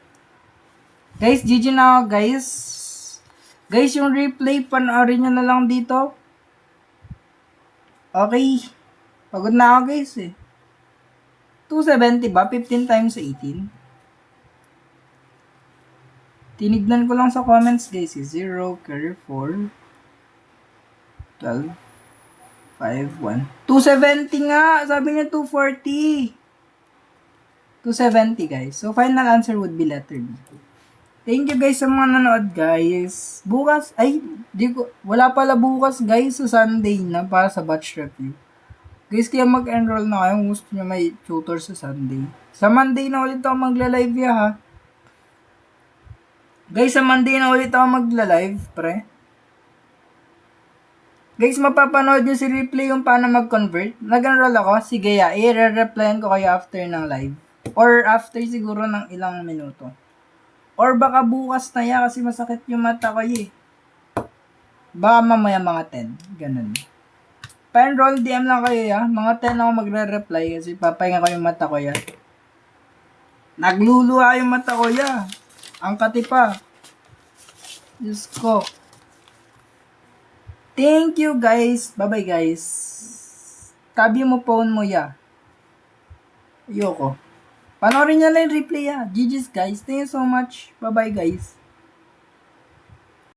Guys, GG na ako, guys. Guys, yung replay, panoorin nyo na lang dito. Okay. Pagod na ako, guys, eh. 270 ba? 15 times 18. Tinignan ko lang sa comments, guys. 0, 4, 12, 5, 1. 270 nga! Sabi niya 240. 270, guys. So, final answer would be letter B. Thank you, guys, sa mga nanood, guys. Bukas, wala pala bukas, guys, sa Sunday na para sa batch review. Guys, kaya mag-enroll na kayo kung gusto nyo may tutor sa Sunday. Sa Monday na ulit ako magla-live ha. Guys, sa Monday na ulit ako magla-live, pre. Guys, mapapanood nyo si replay yung paano mag-convert. Nag-enroll ako. Sige, i-re-replyan ko kayo after ng live. Or after siguro ng ilang minuto. Or baka bukas na kasi masakit yung mata ko eh. Baka mamaya mga 10. Ganun. Pa-enroll, DM lang kayo Mga 10 ako magre-reply kasi papahinga ko yung mata ko Nagluluha yung mata ko Ang kati pa. Diyos ko. Thank you, guys. Bye-bye, guys. Tabi mo phone mo Ayoko. Panoorin niyo lang yung replay GG's, guys. Thank you so much. Bye-bye, guys.